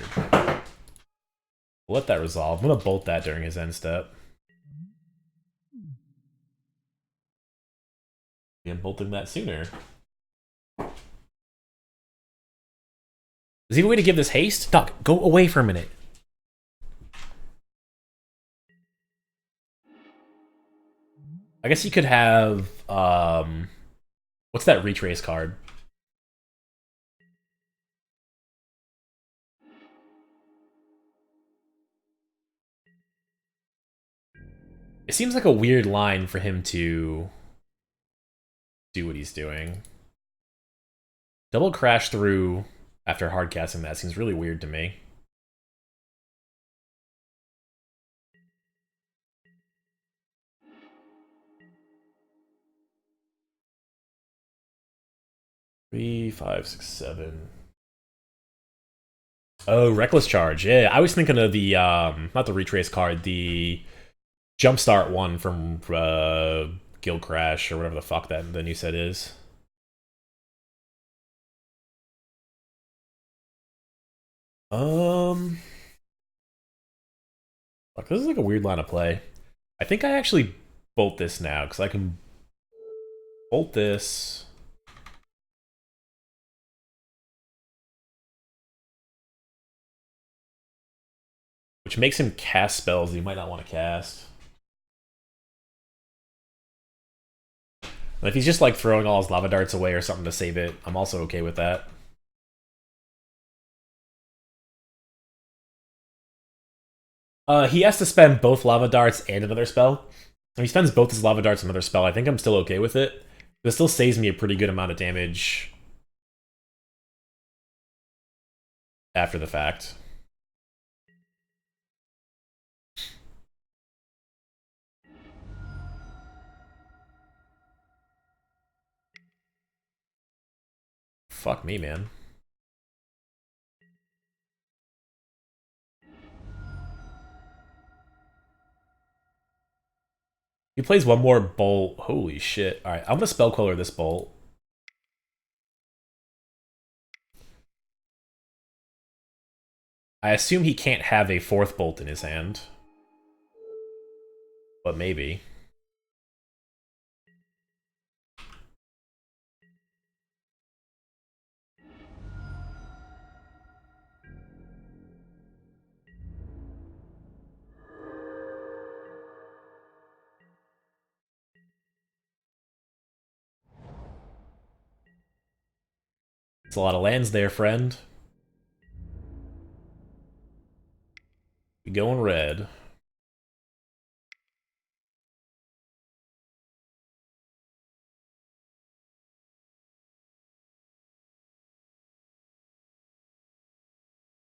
Speaker 1: We'll let that resolve. I'm gonna bolt that during his end step. I'm bolting that sooner. Is he a way to give this haste? Doc, go away for a minute. I guess you could have what's that retrace card? It seems like a weird line for him to do what he's doing. Double crash through after hardcasting that seems really weird to me. Three, 5, 6, 7. Oh, Reckless Charge. Yeah, I was thinking of the not the retrace card, the Jumpstart one from Guild Crash or whatever the fuck that the new set is. Fuck, this is like a weird line of play. I think I actually bolt this now because I can bolt this. Which makes him cast spells that he might not want to cast. And if he's just like throwing all his lava darts away or something to save it, I'm also okay with that. He has to spend both lava darts and another spell. If he spends both his lava darts and another spell, I think I'm still okay with it. It still saves me a pretty good amount of damage after the fact. Fuck me, man. He plays one more bolt. Holy shit. Alright, I'm gonna Spell Queller this bolt. I assume he can't have a 4th bolt in his hand. But maybe. It's a lot of lands there, friend. We going red.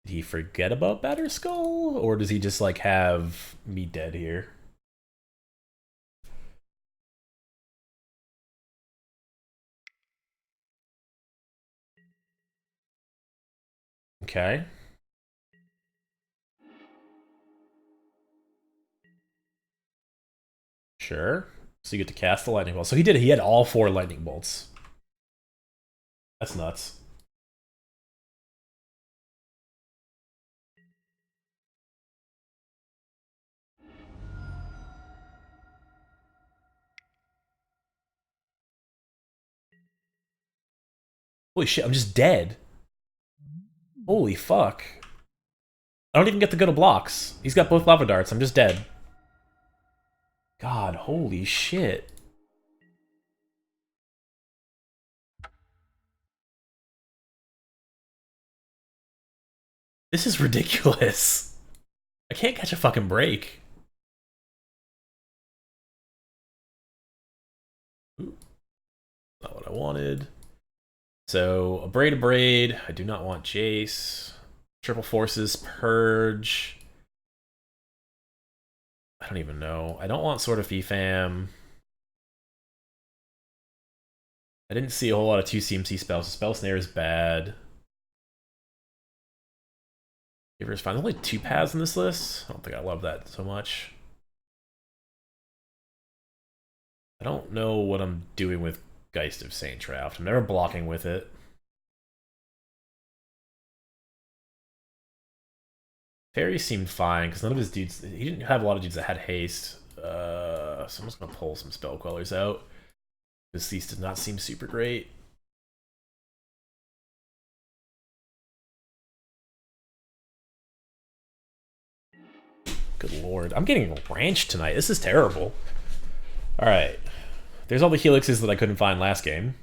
Speaker 1: Did he forget about Batterskull? Or does he just like have me dead here? Okay. Sure. So you get to cast the lightning bolt. So he did. He had all 4 lightning bolts. That's nuts. Holy shit, I'm just dead. Holy fuck. I don't even get to go to blocks. He's got both lava darts. I'm just dead. God, holy shit. This is ridiculous. I can't catch a fucking break. Ooh, not what I wanted. So, Abrade. I do not want Jace. Triple Forces, Purge. I don't even know. I don't want Sword of Fam. I didn't see a whole lot of 2 CMC spells. Spell Snare is bad. Giver's fine. There's only 2 paths in this list. I don't think I love that so much. I don't know what I'm doing with Geist of Saint Traft. I'm never blocking with it. Teferi seemed fine, because none of his dudes... He didn't have a lot of dudes that had haste. So I'm just going to pull some Spell Quellers out. This these did not seem super great. Good lord. I'm getting ranched tonight. This is terrible. Alright. There's all the helixes that I couldn't find last game.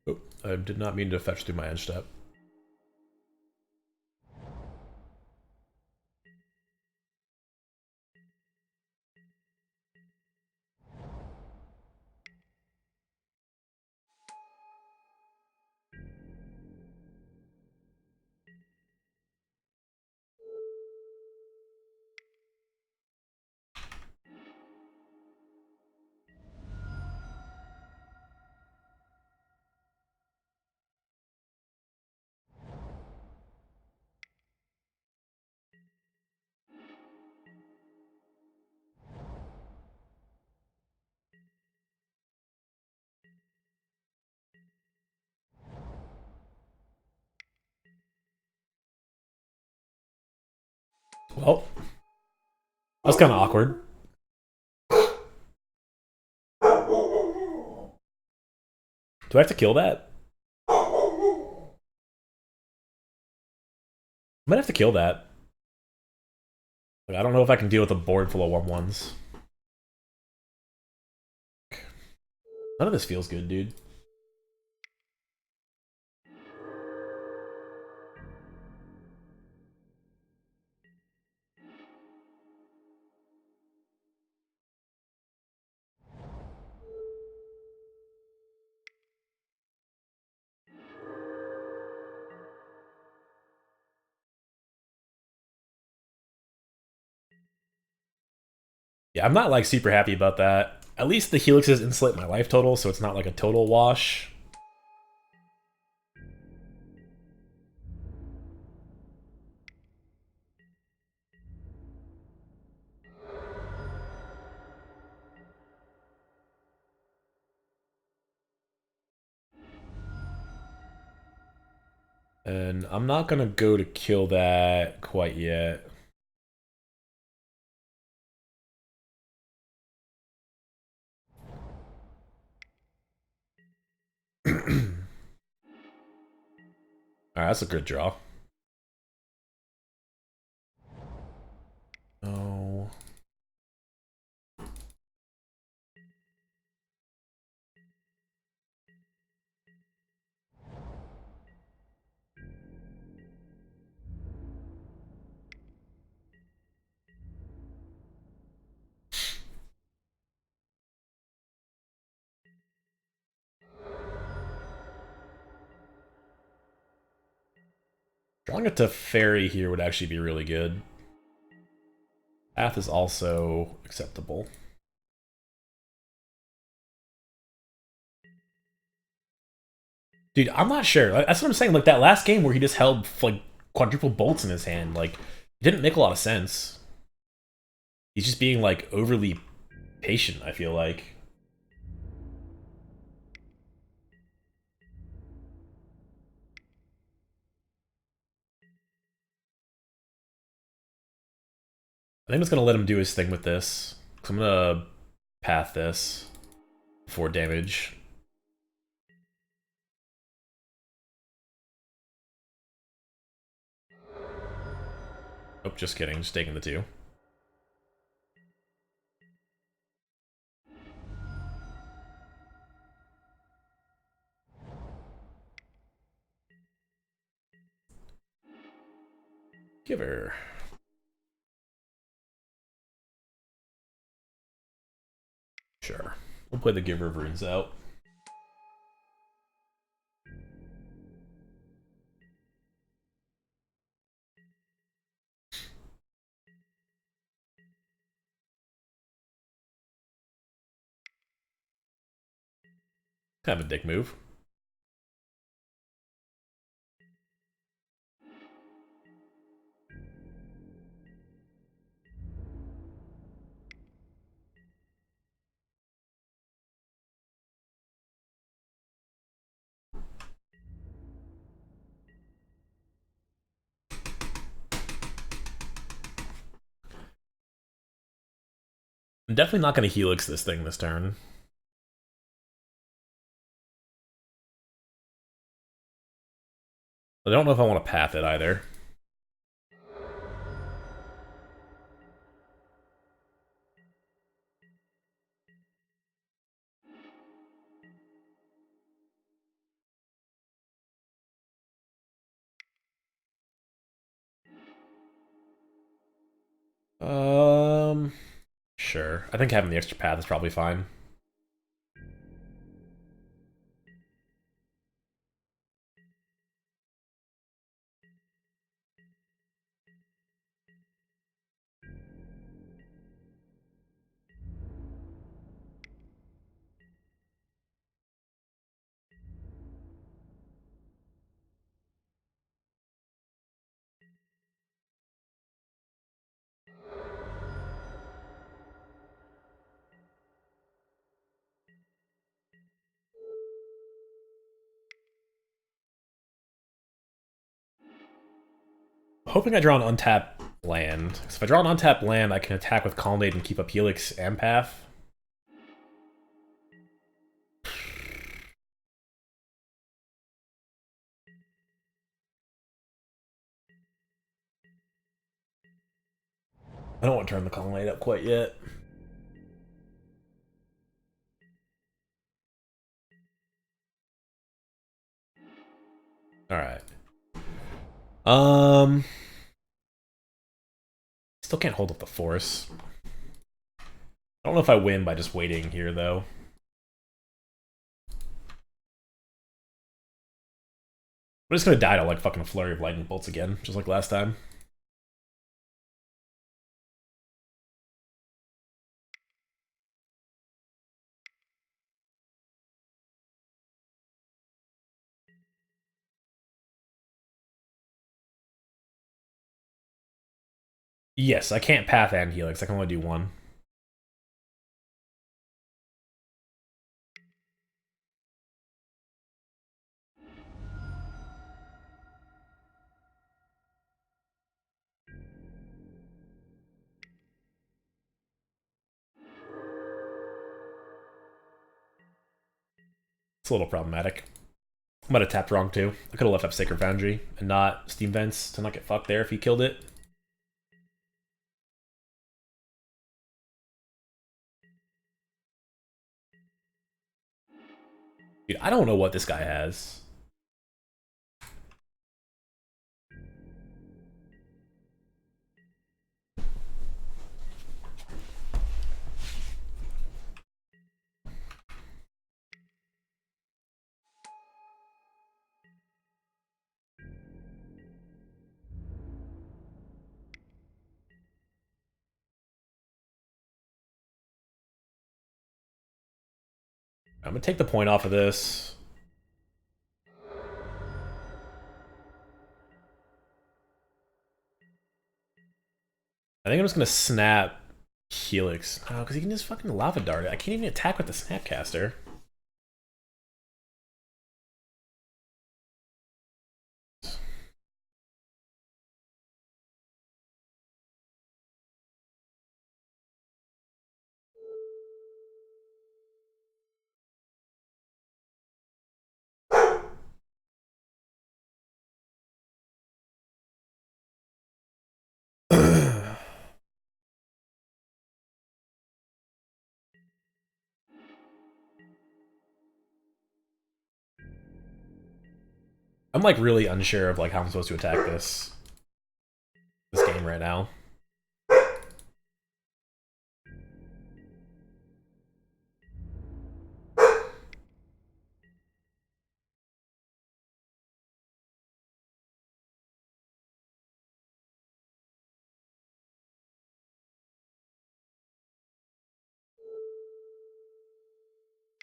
Speaker 1: Oh, I did not mean to fetch through my end step. Well, that's kind of awkward. Do I have to kill that? I might have to kill that. Like, I don't know if I can deal with a board full of 1/1s. None of this feels good, dude. Yeah, I'm not like super happy about that. At least the helixes insulate my life total, so it's not like a total wash. And I'm not gonna go to kill that quite yet. Alright, that's a good draw. Oh. Drawing a Teferi here would actually be really good. Path is also acceptable. Dude, I'm not sure. That's what I'm saying. Like, that last game where he just held, like, quadruple bolts in his hand, like, it didn't make a lot of sense. He's just being, like, overly patient, I feel like. I think I'm just gonna let him do his thing with this. So I'm gonna path this for damage. Oh, just kidding. Just taking the 2. Giver. Sure. We'll play the Giver of Runes out. Kind of a dick move. I'm definitely not going to Helix this thing this turn. I don't know if I want to path it either. Sure. I think having the extra path is probably fine. Hoping I draw an untapped land. Because if I draw an untapped land, I can attack with Colonnade and keep up Helix and Path. I don't want to turn the Colonnade up quite yet. Alright. Still can't hold up the Force. I don't know if I win by just waiting here, though. I'm just gonna die to, like, fucking a flurry of lightning bolts again, just like last time. Yes, I can't Path and Helix. I can only do one. It's a little problematic. I might have tapped wrong too. I could have left up Sacred Foundry and not Steam Vents to not get fucked there if he killed it. Dude, I don't know what this guy has. I'm gonna take the point off of this. I think I'm just gonna snap Helix. Oh, because he can just fucking lava dart it. I can't even attack with the Snapcaster. I'm like really unsure of like how I'm supposed to attack this game right now.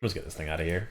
Speaker 1: Let's get this thing out of here.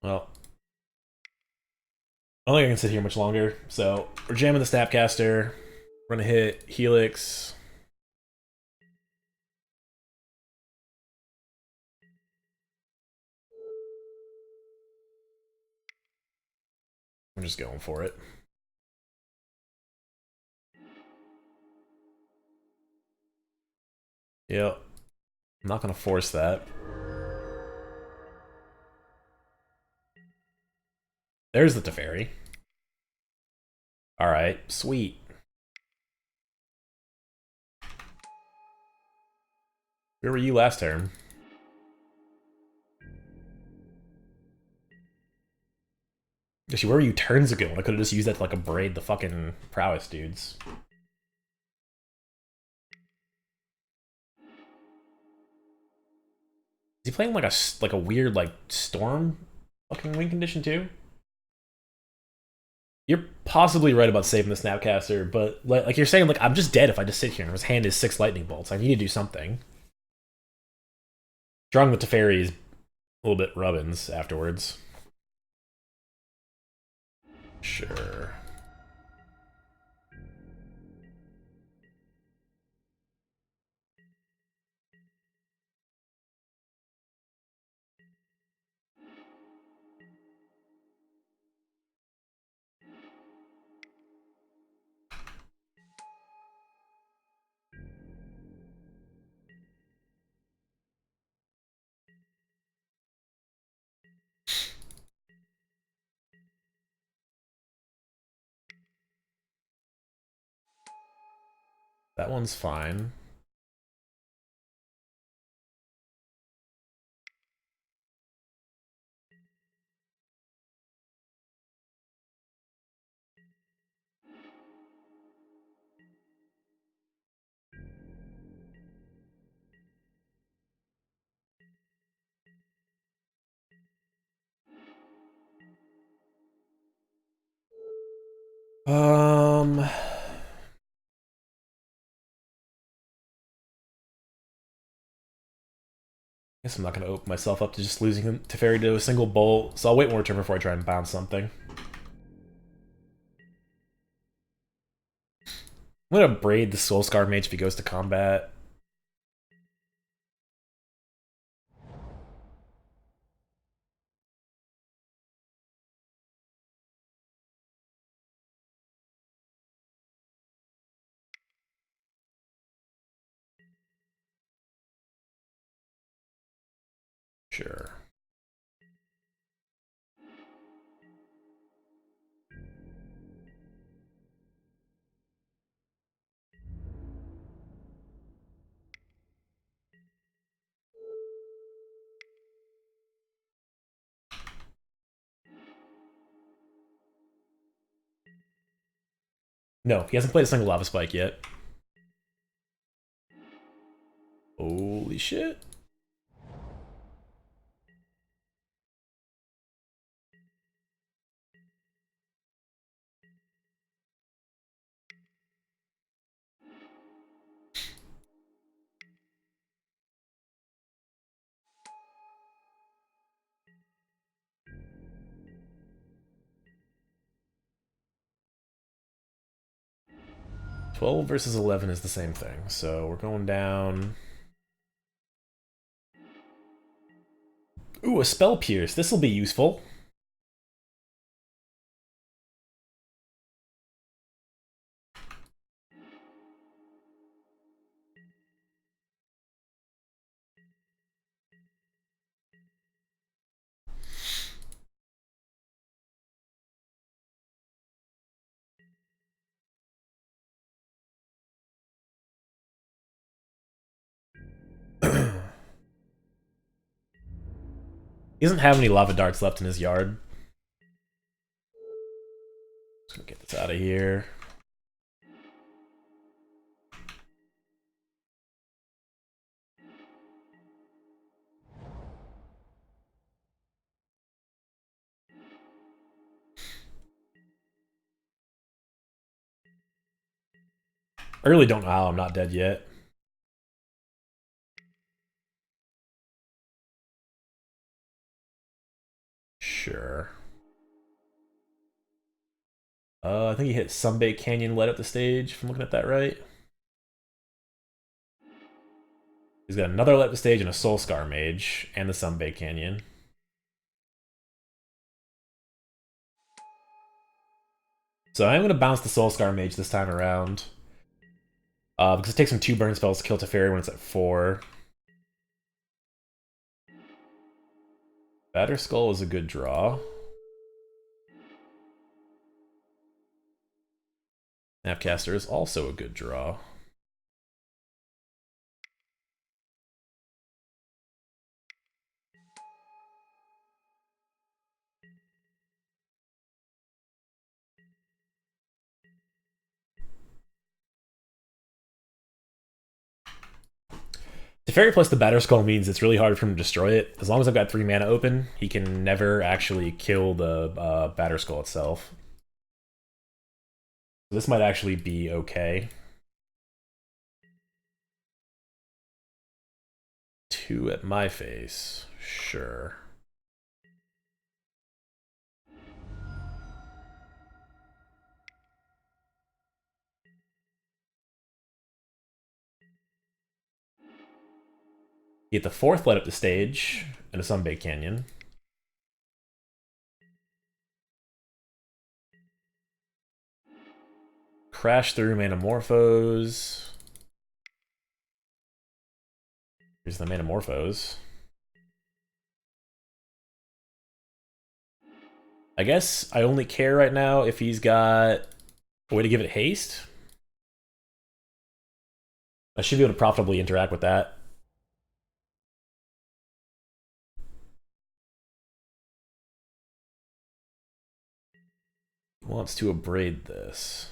Speaker 1: Well, I don't think I can sit here much longer. So we're jamming the Snapcaster. We're gonna hit Helix. I'm just going for it. Yep. I'm not gonna force that. There's the Teferi. Alright, sweet. Where were you last turn? Actually, where were you turns ago? I could have just used that to like abrade the fucking prowess dudes. Is he playing like a weird like storm fucking win condition too? You're possibly right about saving the Snapcaster, but like you're saying, like I'm just dead if I just sit here and his hand is 6 lightning bolts. I need to do something. Drawing the Teferi is a little bit rubbins afterwards. Sure. That one's fine. Um, guess I'm not gonna open myself up to just losing him Teferi to a single bolt, so I'll wait one more turn before I try and bounce something. I'm gonna braid the Soulscar Mage if he goes to combat. Sure. No, he hasn't played a single Lava Spike yet. Holy shit. 12 versus 11 is the same thing, so we're going down. Ooh, a Spell Pierce. This will be useful. He doesn't have any lava darts left in his yard. Just gonna get this out of here. I really don't know how I'm not dead yet. Sure. I think he hit Sunbait Canyon led up the stage, if I'm looking at that right. He's got another let up the stage and a Soulscar Mage, and the Sunbait Canyon. So I'm going to bounce the Soulscar Mage this time around. Because it takes him 2 burn spells to kill Teferi when it's at 4. Batterskull is a good draw. Snapcaster is also a good draw. Teferi plus the Batterskull means it's really hard for him to destroy it. As long as I've got 3 mana open, he can never actually kill the Batterskull itself. This might actually be okay. 2 at my face. Sure. Get the 4th let up the stage and a Sunbait Canyon. Crash through Manamorphose. Here's the Manamorphose. I guess I only care right now if he's got a way to give it haste. I should be able to profitably interact with that. He wants to abrade this.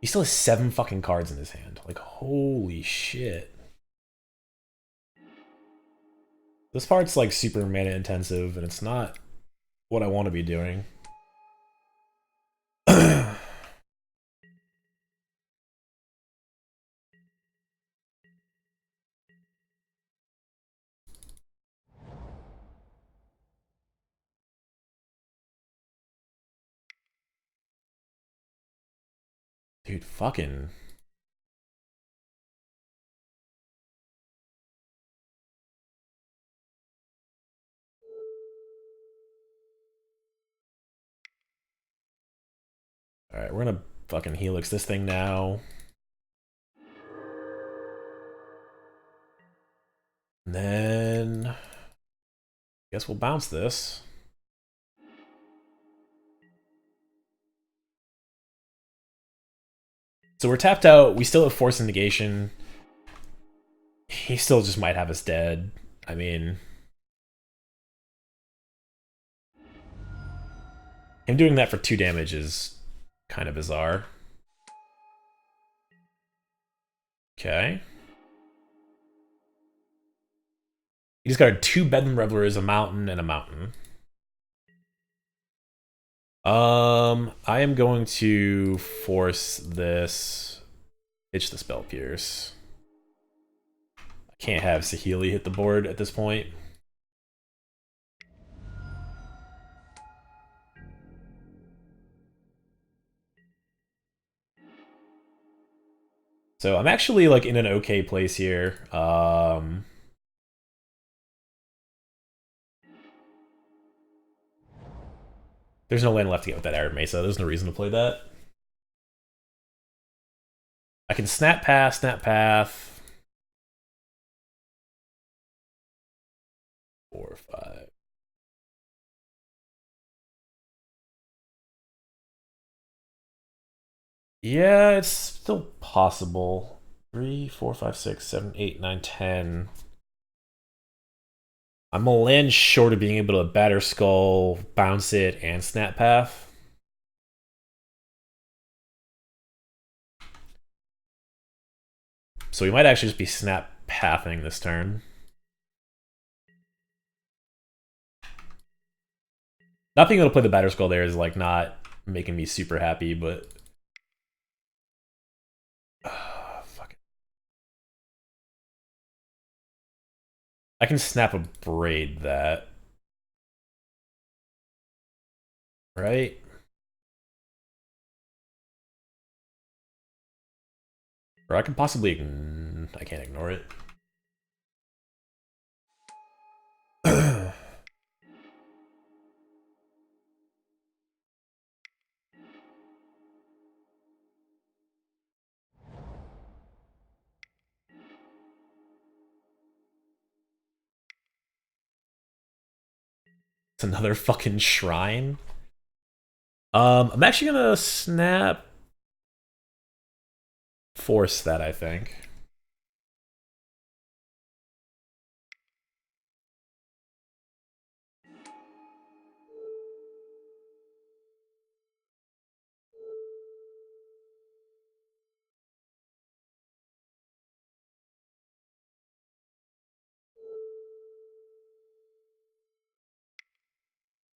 Speaker 1: He still has 7 fucking cards in his hand. Like, holy shit. This part's like super mana intensive, and it's not what I want to be doing. Dude, fucking... Alright, we're gonna fucking Helix this thing now. And then... I guess we'll bounce this. So we're tapped out. We still have Force of Negation. He still just might have us dead. I mean... Him doing that for 2 damage is kind of bizarre. Okay. He just got 2 Bedlam Revelers, a mountain, and a mountain. I am going to force this. Itch the Spell Pierce. I can't have Saheeli hit the board at this point. So I'm actually like in an okay place here. There's no land left to get with that Arid Mesa. There's no reason to play that. I can snap path, snap path. 4, 5. Yeah, it's still possible. 3, 4, 5, 6, 7, 8, 9, 10. I'm a land short of being able to Batterskull, bounce it, and snap path. So we might actually just be snap pathing this turn. Not being able to play the Batterskull there is like not making me super happy, but fuck it. I can snap Abrade that. Right? Or I can possibly I can't ignore it. It's another fucking shrine. I'm actually gonna snap force that, I think.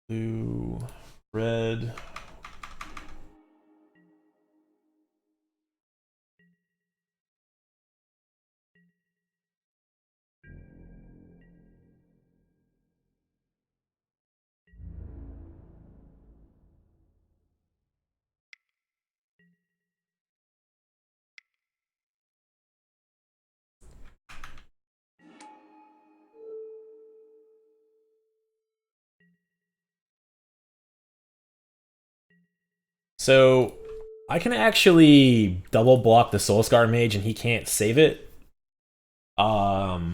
Speaker 1: Blue, red. So I can actually double block the Soulscar Mage and he can't save it. But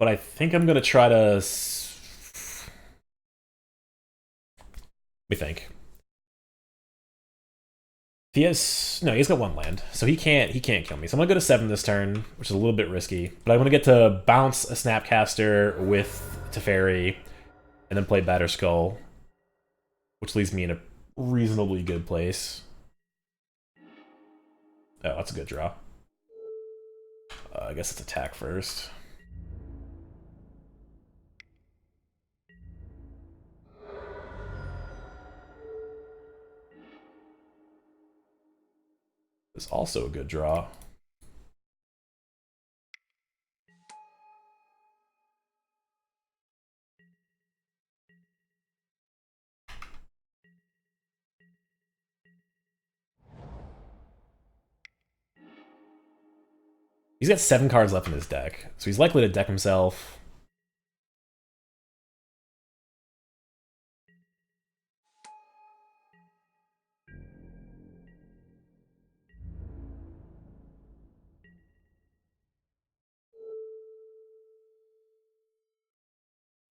Speaker 1: I think I'm gonna try to. Let me think. He has he's got 1 land, so he can't kill me. So I'm gonna go to 7 this turn, which is a little bit risky. But I'm gonna get to bounce a Snapcaster with Teferi, and then play Batterskull, which leaves me in a reasonably good place. Oh, that's a good draw. I guess it's attack first. It's also a good draw. He's got 7 cards left in his deck, so he's likely to deck himself.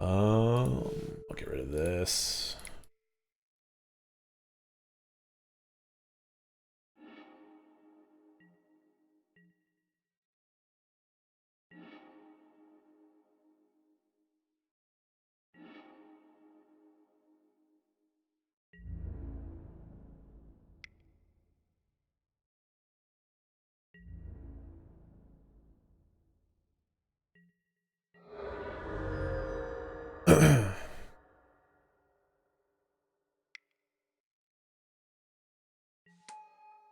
Speaker 1: I'll get rid of this.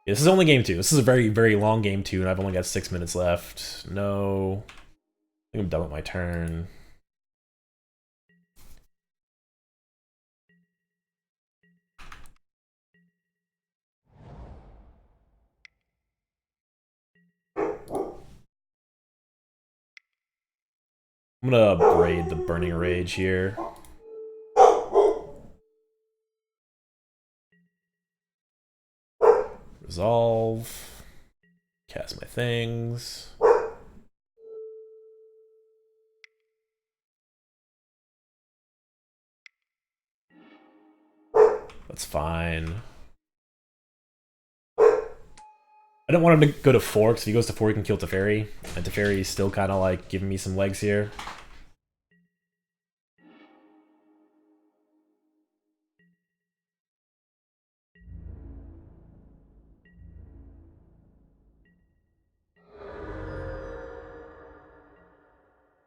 Speaker 1: This is only game 2. This is a very, very long game 2, and I've only got 6 minutes left. No. I think I'm done with my turn. I'm gonna braid the Burning Rage here. Resolve. Cast my things. That's fine. I don't want him to go to 4, because if he goes to 4, he can kill Teferi. And Teferi is still kind of like giving me some legs here.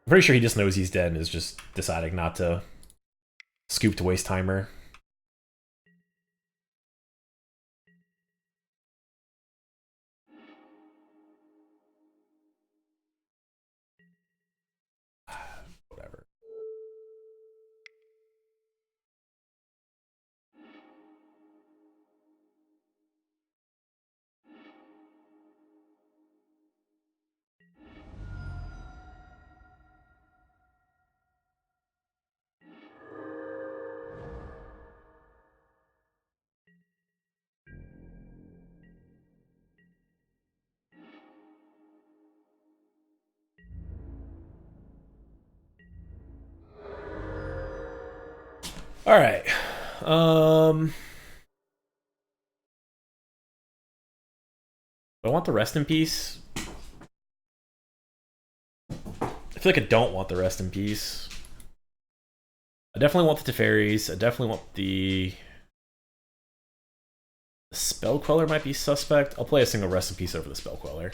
Speaker 1: I'm pretty sure he just knows he's dead and is just deciding not to scoop to waste timer. Whatever. All right. I want the rest in peace. I feel like I don't want the rest in peace. I definitely want the Teferis. I definitely want the Spell Queller might be suspect. I'll play a single rest in peace over the Spell Queller.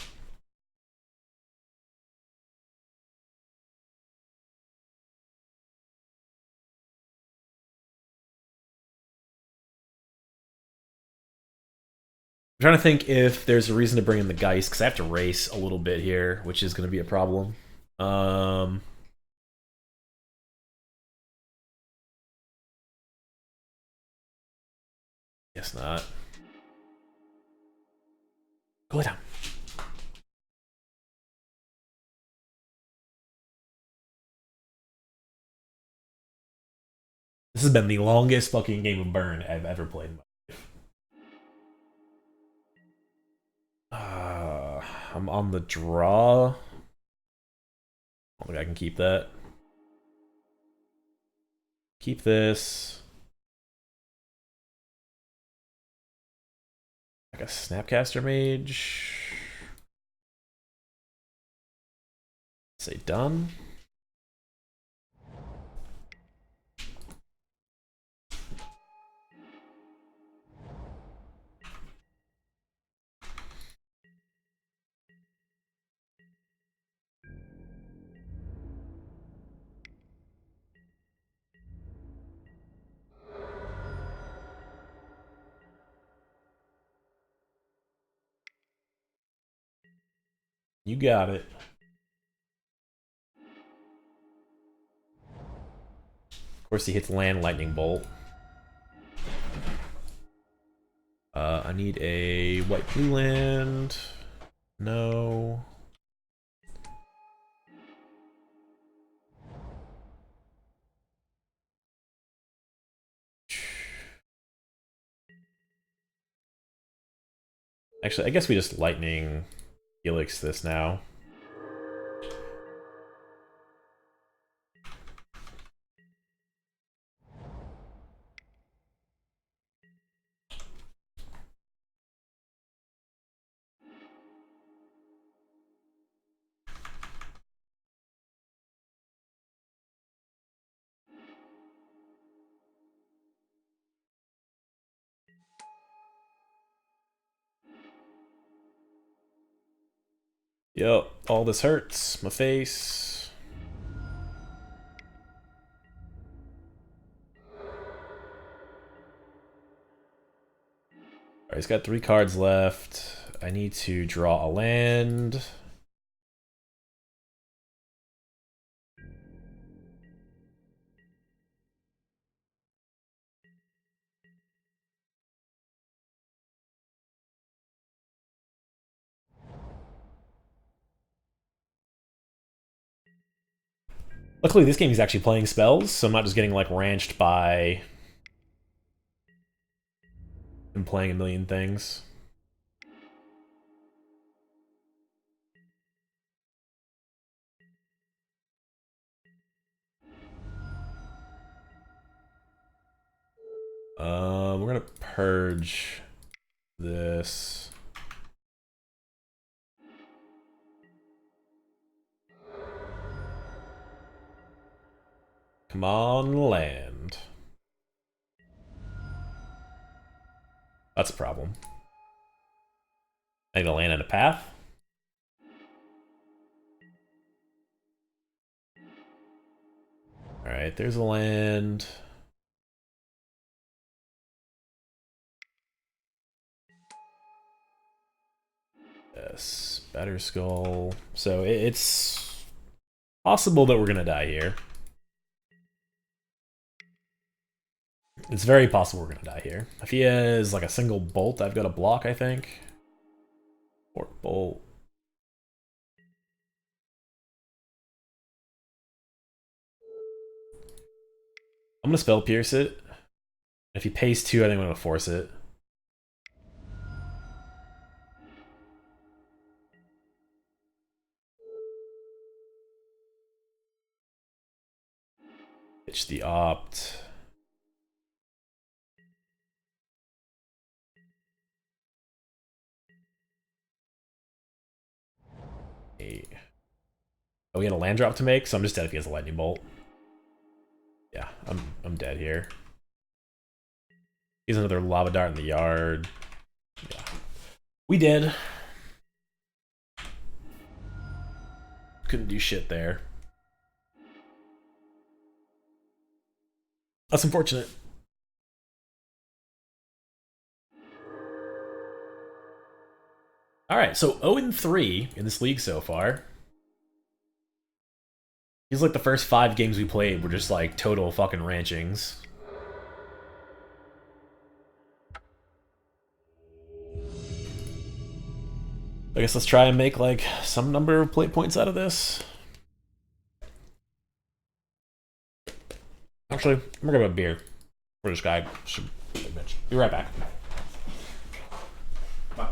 Speaker 1: I'm trying to think if there's a reason to bring in the Geist, because I have to race a little bit here, which is going to be a problem. Guess not. Go down. This has been the longest fucking game of Burn I've ever played in my life. I'm on the draw. I don't think I can keep that. Keep this. Like a Snapcaster Mage. Say done. You got it. Of course, he hits land lightning bolt. I need a white blue land. No. Actually, I guess we just Lightning Helix this now. Yep, all this hurts. My face. Alright, he's got 3 cards left. I need to draw a land. Luckily, this game he's actually playing spells, so I'm not just getting like ranched by him playing a million things. We're gonna purge this. Come on, land. That's a problem. I need to land in a path. Alright, there's a land. Yes, Batterskull. So it's possible that we're gonna die here. It's very possible we're gonna die here. If he has like a single bolt, I've got a block, I think. Or bolt. I'm gonna spell pierce it. If he pays 2, I think I'm gonna force it. Pitch the opt. Oh, we had a land drop to make, so I'm just dead if he has a lightning bolt. Yeah, I'm dead here. He's another lava dart in the yard. Yeah. We did. Couldn't do shit there. That's unfortunate. Alright, so 0-3 in this league so far. Feels like the first 5 games we played were just like total fucking ranchings. I guess let's try and make like some number of play points out of this. Actually, I'm gonna grab a beer for this guy. Be right back. Bye.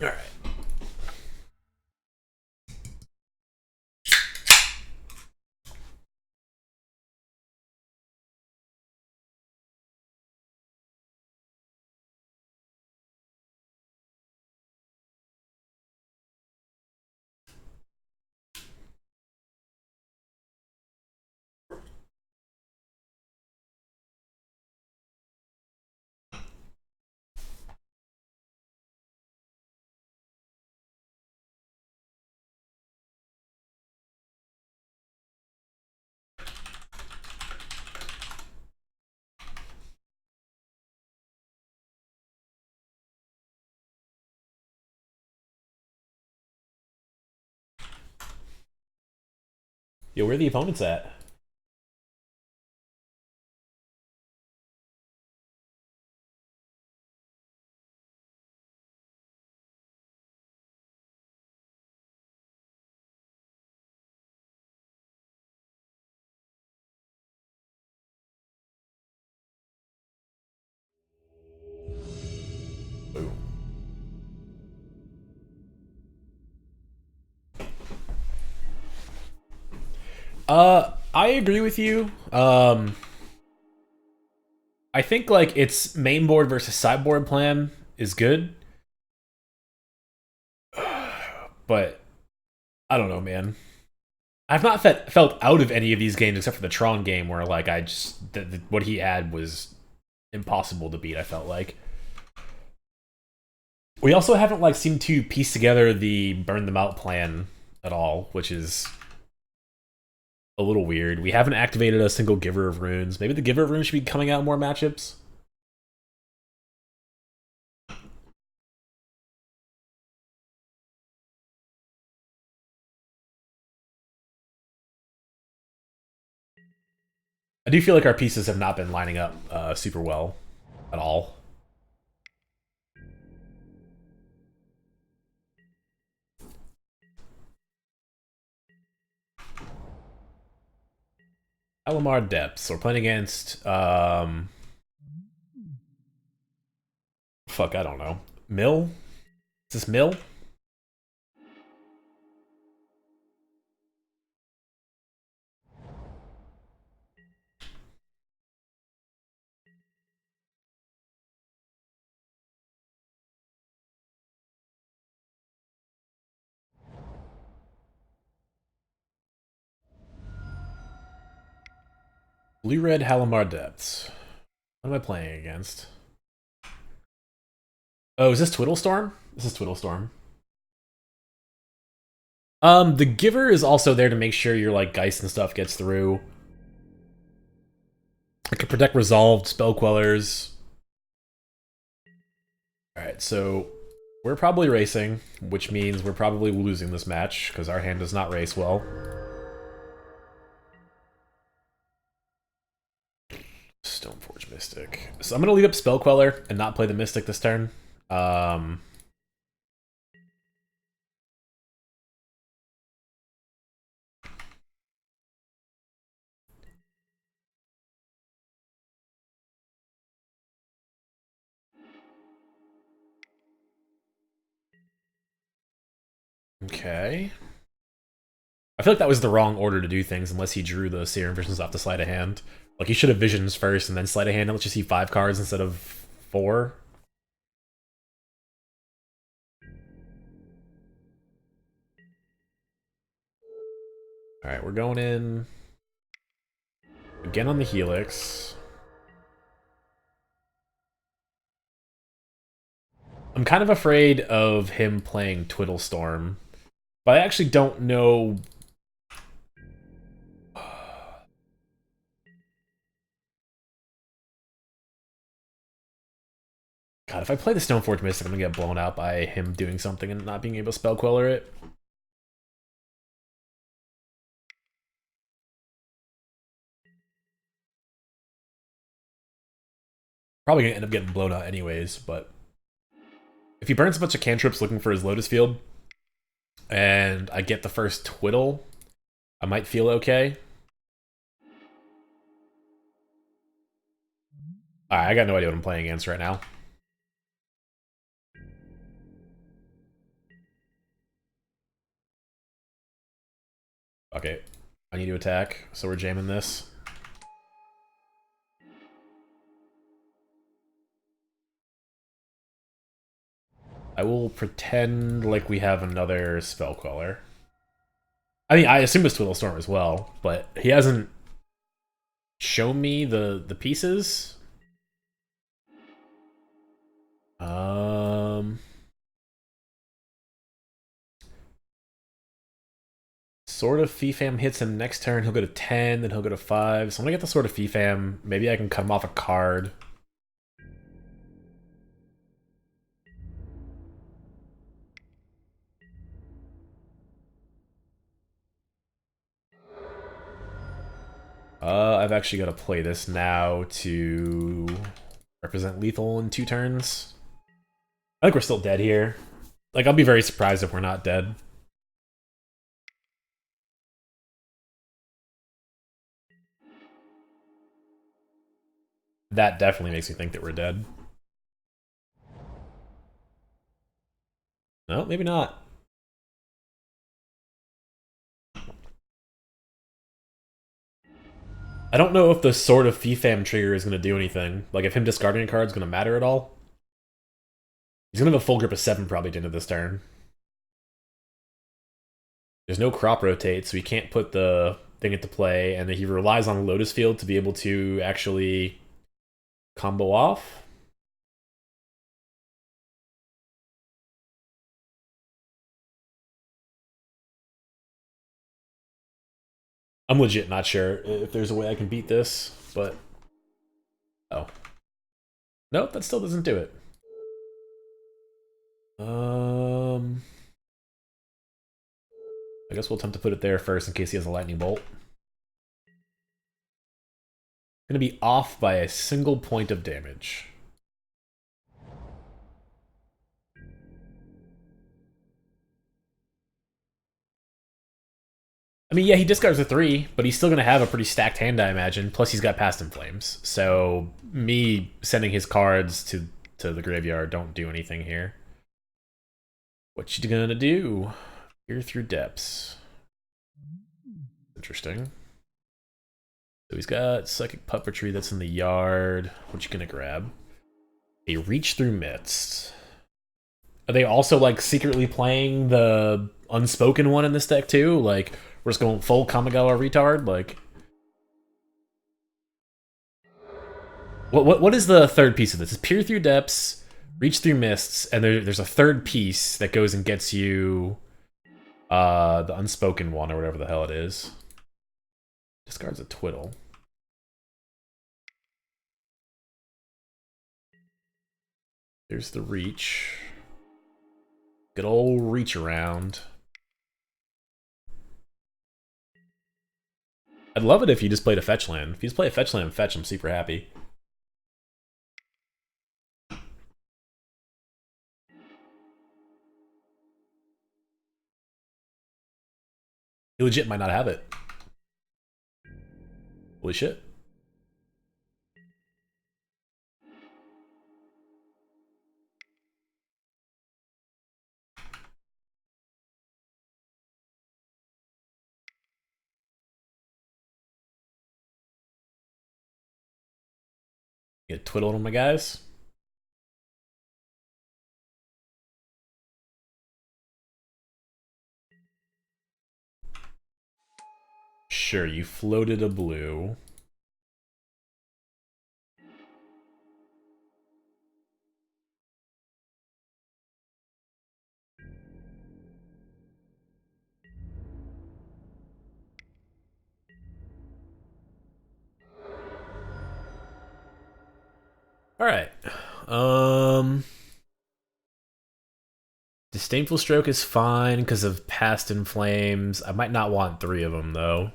Speaker 1: All right. Yo, where are the opponents at? Boom. I agree with you. I think like its main board versus sideboard plan is good, but I don't know, man. I've not felt out of any of these games except for the Tron game, where like I just what he had was impossible to beat. I felt like we also haven't like seemed to piece together the burn them out plan at all, which is a little weird. We haven't activated a single Giver of Runes. Maybe the Giver of Runes should be coming out in more matchups. I do feel like our pieces have not been lining up super well at all. Alamar Depths. We're playing against fuck, I don't know. Mill? Is this Mill? Blue-red Halimar Depths. What am I playing against? Oh, is this Twiddlestorm? This is Twiddlestorm. The Giver is also there to make sure your like Geist and stuff gets through. It can protect Resolved, Spell Quellers. Alright, so we're probably racing, which means we're probably losing this match, because our hand does not race well. Stoneforge Mystic. So I'm going to lead up Spell Queller and not play the Mystic this turn. Okay. I feel like that was the wrong order to do things unless he drew the Serum Visions off the sleight of hand. Like, he should have Visions first and then sleight of hand. It lets you see 5 cards instead of 4. Alright, we're going in again on the Helix. I'm kind of afraid of him playing Twiddlestorm, but I actually don't know. God, if I play the Stoneforge Mystic, I'm gonna get blown out by him doing something and not being able to Spell Queller it. Probably gonna end up getting blown out anyways, but if he burns a bunch of cantrips looking for his Lotus Field, and I get the first Twiddle, I might feel okay. Alright, I got no idea what I'm playing against right now. Okay, I need to attack, so we're jamming this. I will pretend like we have another Spell Queller. I mean, I assume it's Twiddlestorm as well, but he hasn't shown me the pieces. Sword of Fifam hits him next turn. He'll go to 10, then he'll go to 5. So I'm gonna get the Sword of Fifam. Maybe I can cut him off a card. I've actually got to play this now to represent lethal in 2 turns. I think we're still dead here. Like, I'll be very surprised if we're not dead. That definitely makes me think that we're dead. No, maybe not. I don't know if the Sword of Fifam trigger is going to do anything. Like, if him discarding a card is going to matter at all. He's going to have a full grip of 7 probably at the end of this turn. There's no crop rotate, so he can't put the thing into play, and he relies on Lotus Field to be able to actually combo off. I'm legit not sure if there's a way I can beat this, but... Oh. Nope, that still doesn't do it. I guess we'll attempt to put it there first in case he has a lightning bolt. Gonna be off by a single point of damage. I mean, yeah, he discards a 3, but he's still gonna have a pretty stacked hand, I imagine. Plus, he's got Past in Flames. So, me sending his cards to the graveyard don't do anything here. What you gonna do? Peer through depths. Interesting. So he's got Psychic Puppetry that's in the yard. What you gonna grab? A Reach Through Midst. Are they also, like, secretly playing the Unspoken one in this deck, too? Like, we're just going full Kamigawa retard? Like... What is the third piece of this? It's Peer Through Depths, Reach Through Mists, and there's a third piece that goes and gets you the Unspoken one, or whatever the hell it is. Discards a Twiddle. There's the Reach. Good old Reach around. I'd love it if you just played a fetch land. If you just play a fetch land and fetch, I'm super happy. He legit might not have it. Holy shit. Get twiddled on my guys. Sure, you floated a blue. Alright. Disdainful Stroke is fine because of Past in Flames. I might not want 3 of them, though.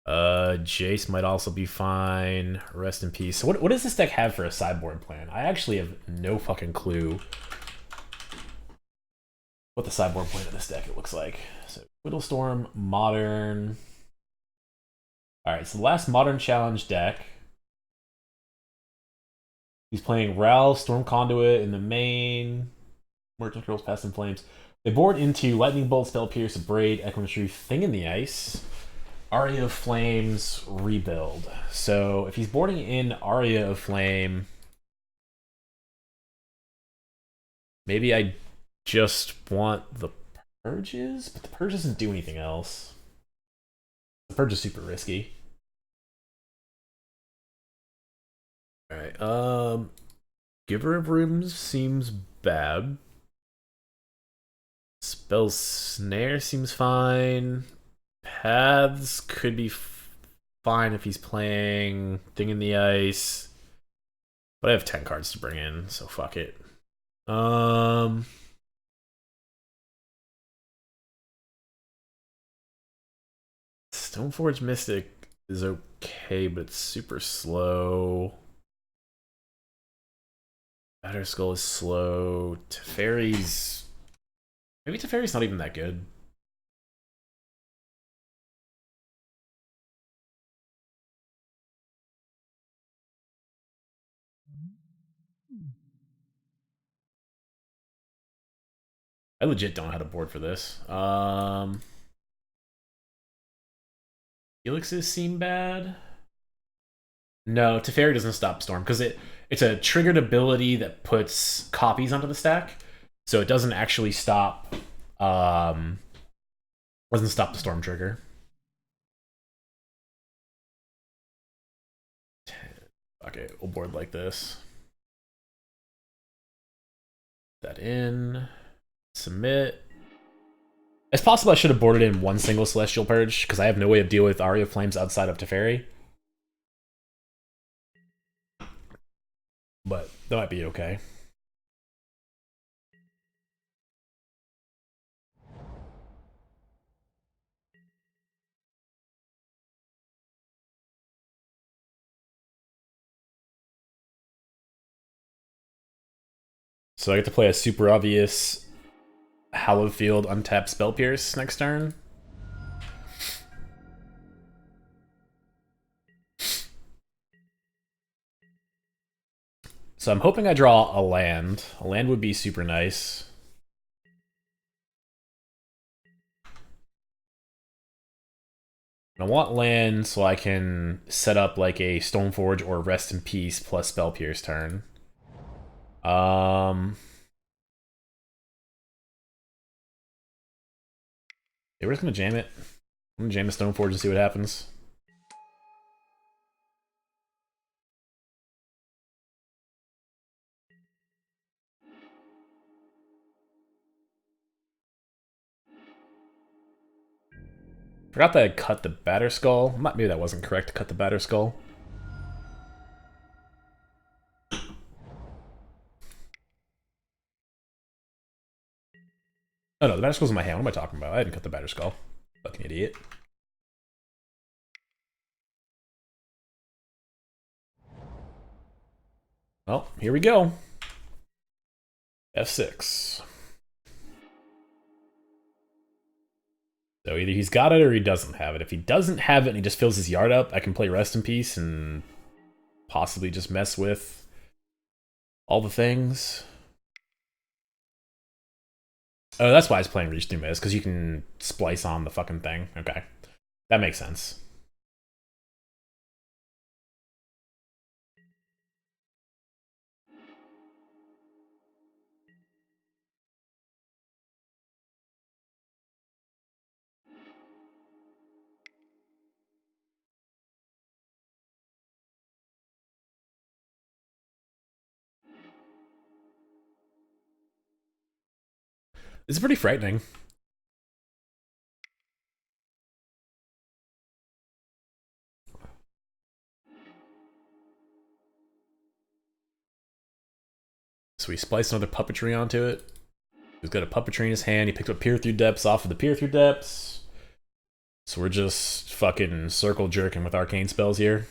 Speaker 1: Jace might also be fine. Rest in peace. So what does this deck have for a sideboard plan? I actually have no fucking clue what the sideboard plan of this deck it looks like. So Whittlestorm, Modern. Alright, so the last Modern Challenge deck. He's playing Ral, Storm Conduit in the main. Merchant Girls, Past in Flames. They board into Lightning Bolt, Spell Pierce, Abrade, Equine Truth, Thing in the Ice. Aria of Flames, Rebuild. So if he's boarding in Aria of Flame, maybe I just want the Purges, but the Purge doesn't do anything else. The Purge is super risky. Alright, Giver of Rooms seems bad. Spell Snare seems fine. Paths could be fine if he's playing Thing in the Ice. But I have 10 cards to bring in, so fuck it. Stoneforge Mystic is okay, but it's super slow. Batterskull is slow. Teferi's... Maybe Teferi's not even that good. I legit don't know how to board for this. Helixes seem bad. No, Teferi doesn't stop Storm because it's a triggered ability that puts copies onto the stack, so it doesn't actually stop. Doesn't stop the Storm trigger. Okay, we'll board like this. That in. Submit. It's possible I should have boarded in one single Celestial Purge, because I have no way of dealing with Aria Flames outside of Teferi. But that might be okay. So I get to play a super obvious Hallowed Field untapped Spell Pierce next turn. So I'm hoping I draw a land. A land would be super nice. I want land so I can set up like a Stoneforge or Rest in Peace plus Spell Pierce turn. Yeah, we're just gonna jam it. I'm gonna jam a Stoneforge and see what happens. Forgot that I cut the Batterskull. Maybe that wasn't correct to cut the Batterskull. Oh no, the Batterskull's in my hand. What am I talking about? I didn't cut the Batterskull. Fucking idiot. Well, here we go. F6. So either he's got it or he doesn't have it. If he doesn't have it and he just fills his yard up, I can play Rest in Peace and possibly just mess with all the things. Oh, that's why I was playing Reach Through Mist, because you can splice on the fucking thing. Okay. That makes sense. This is pretty frightening. So he spliced another puppetry onto it. He's got a puppetry in his hand. He picked up Peer Through Depths off of the Peer Through Depths. So we're just fucking circle jerking with arcane spells here.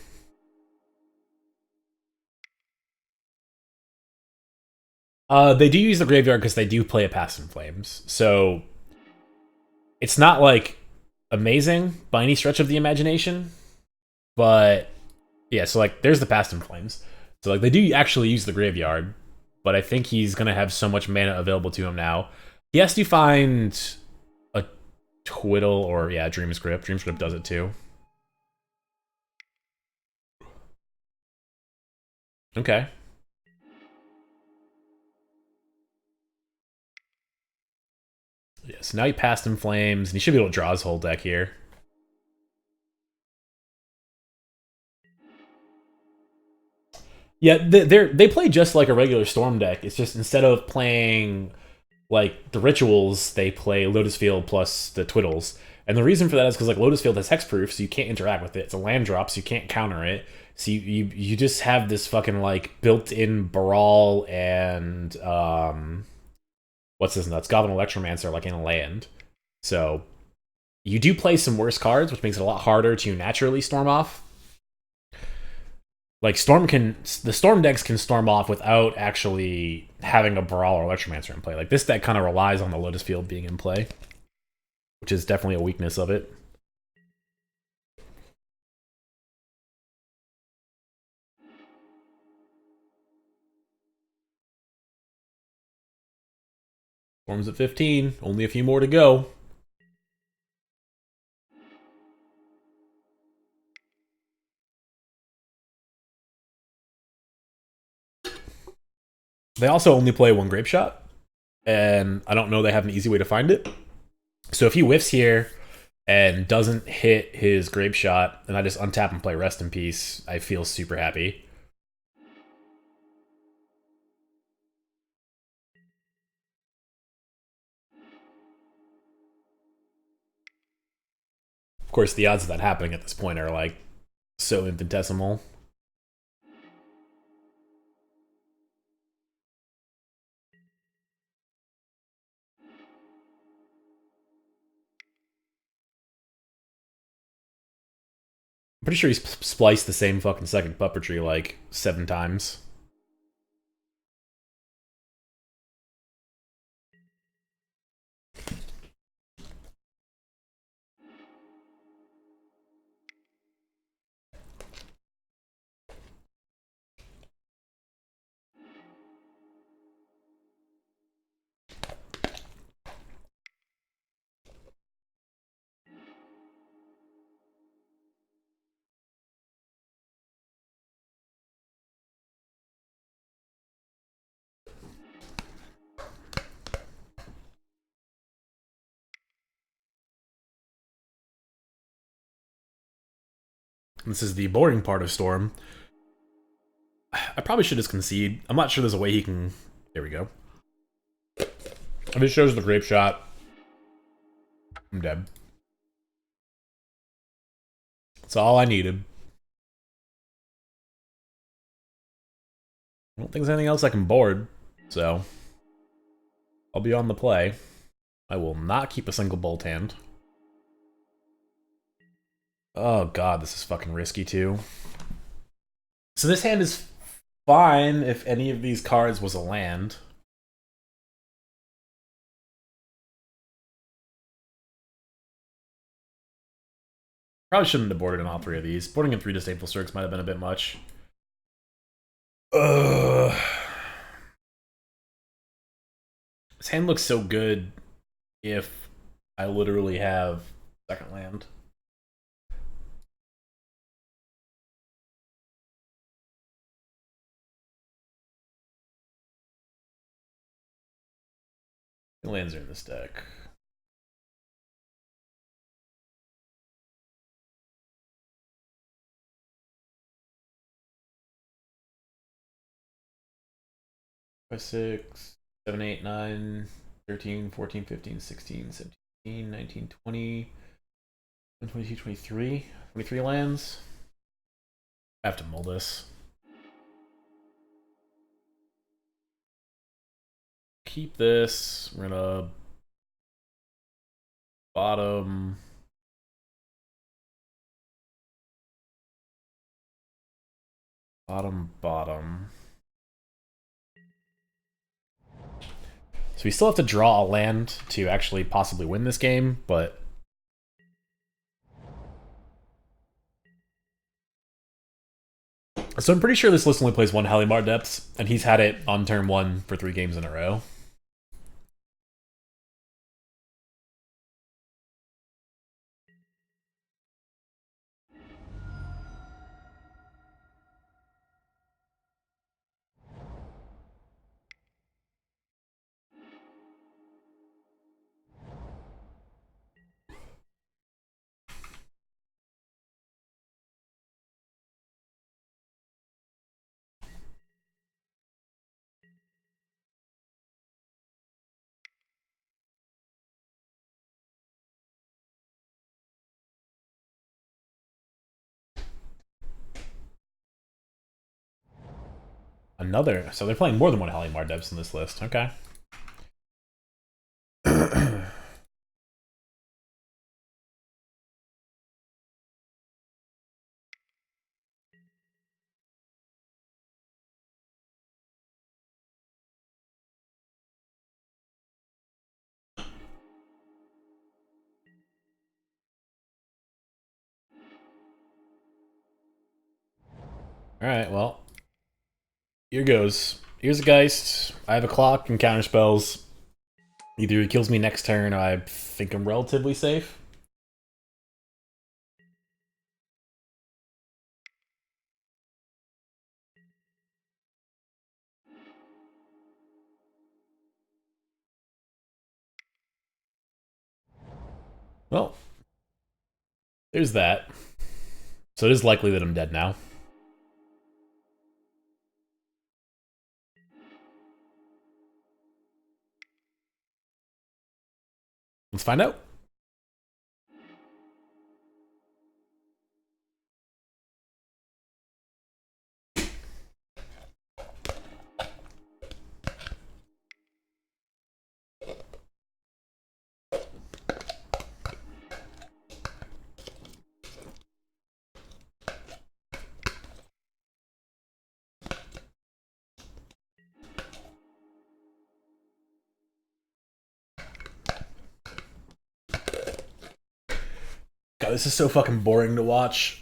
Speaker 1: They do use the graveyard because they do play a Past in Flames. So it's not like amazing by any stretch of the imagination. But yeah, so like there's the Past in Flames. So like they do actually use the graveyard. But I think he's gonna have so much mana available to him now. He has to find a Twiddle or yeah, Dream's Grip. Dream's Grip does it too. Okay. Yeah, so now he Past in Flames, and he should be able to draw his whole deck here. Yeah, they play just like a regular Storm deck. It's just instead of playing like the rituals, they play Lotus Field plus the Twiddles. And the reason for that is because like Lotus Field has hexproof, so you can't interact with it. It's a land drop, so you can't counter it. So you just have this fucking like built-in Brawl and what's this nuts? Goblin Electromancer like in a land. So you do play some worse cards, which makes it a lot harder to naturally storm off. Like the Storm decks can storm off without actually having a Brawl or Electromancer in play. Like this deck kind of relies on the Lotus Field being in play, which is definitely a weakness of it. Storm's at 15, only a few more to go. They also only play one Grape Shot, and I don't know they have an easy way to find it. So if he whiffs here and doesn't hit his Grape Shot, and I just untap and play Rest in Peace, I feel super happy. Of course, the odds of that happening at this point are like so infinitesimal. I'm pretty sure he's spliced the same fucking second puppetry like 7 times. This is the boring part of Storm. I probably should just concede. I'm not sure there's a way he can... There we go. If it shows the Grape Shot, I'm dead. That's all I needed. I don't think there's anything else I can board, so I'll be on the play. I will not keep a single Bolt Hand. Oh god, this is fucking risky too. So this hand is fine if any of these cards was a land. Probably shouldn't have boarded in all 3 of these. Boarding in 3 Disdainful Strokes might have been a bit much. Ugh. This hand looks so good if I literally have second land. The lands are in this deck. Five, 6, 7, 8, 9, 13, 14, 15, 16, 17, 19, 20, 22, 23. 23 lands. I have to mull this. Keep this. We're gonna bottom. Bottom. So we still have to draw a land to actually possibly win this game, but... So I'm pretty sure this list only plays 1 Halimar Depths, and he's had it on turn 1 for 3 games in a row. Another. So they're playing more than 1 Halimar Depths in this list. Okay. Alright, well. Here goes. Here's a Geist. I have a clock and counter spells. Either he kills me next turn, or I think I'm relatively safe. Well, there's that. So it is likely that I'm dead now. Let's find out. God, this is so fucking boring to watch.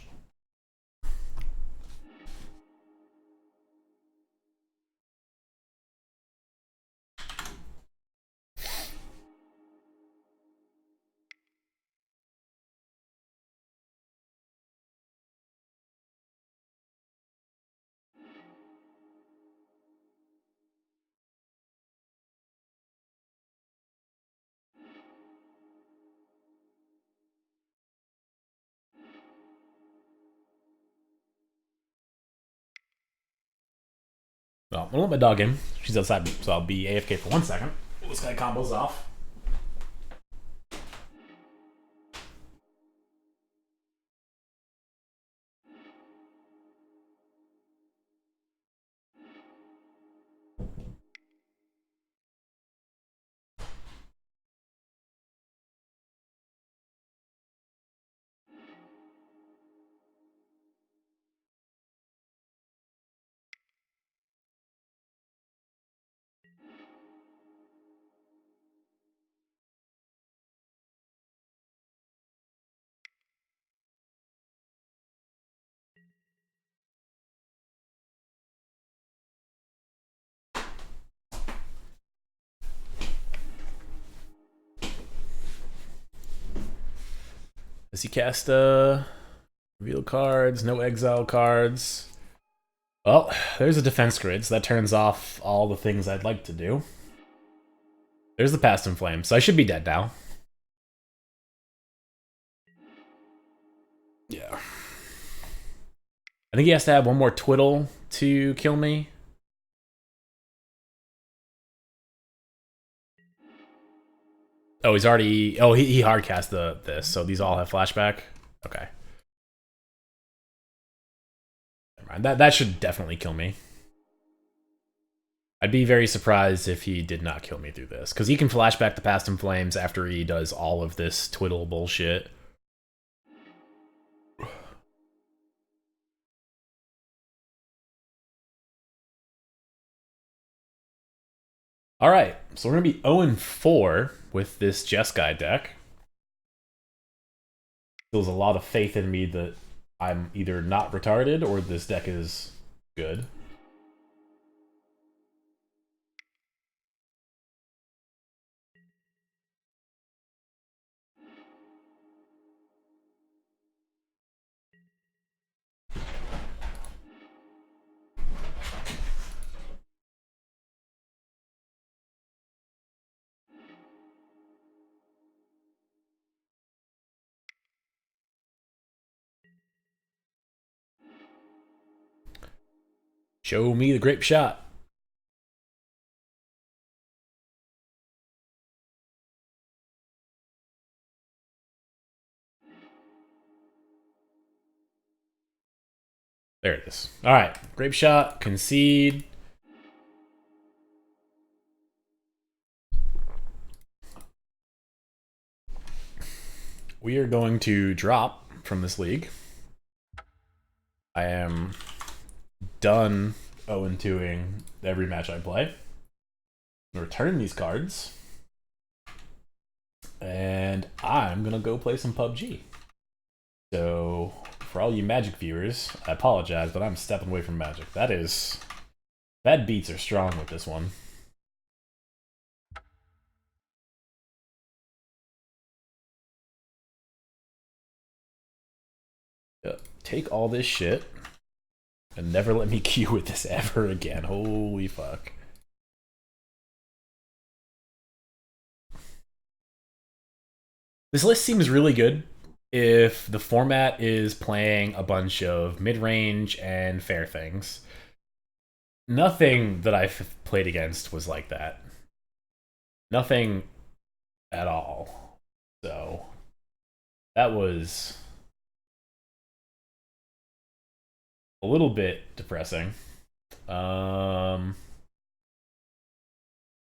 Speaker 1: Well, I'm gonna let my dog in. She's outside, so I'll be AFK for 1 second. This guy combos off. Does he cast reveal cards? No exile cards. Well, there's a defense grid, so that turns off all the things I'd like to do. There's the Past in Flames, so I should be dead now. Yeah. I think he has to have one more twiddle to kill me. Oh, he's already... Oh, he hardcast this, so these all have flashback? Okay. Never mind. That should definitely kill me. I'd be very surprised if he did not kill me through this, because he can flashback the Past in Flames after he does all of this twiddle bullshit. Alright, so we're going to be 0-4 with this Jeskai deck. There's a lot of faith in me that I'm either not retarded or this deck is good. Show me the grape shot. There it is. Alright, grape shot, concede. We are going to drop from this league. I am done 0-2ing every match I play. Return these cards. And I'm gonna go play some PUBG. So, for all you Magic viewers, I apologize, but I'm stepping away from Magic. Bad beats are strong with this one. Yep. Take all this shit and never let me queue with this ever again. Holy fuck. This list seems really good if the format is playing a bunch of mid-range and fair things. Nothing that I've played against was like that. Nothing at all. So that was a little bit depressing.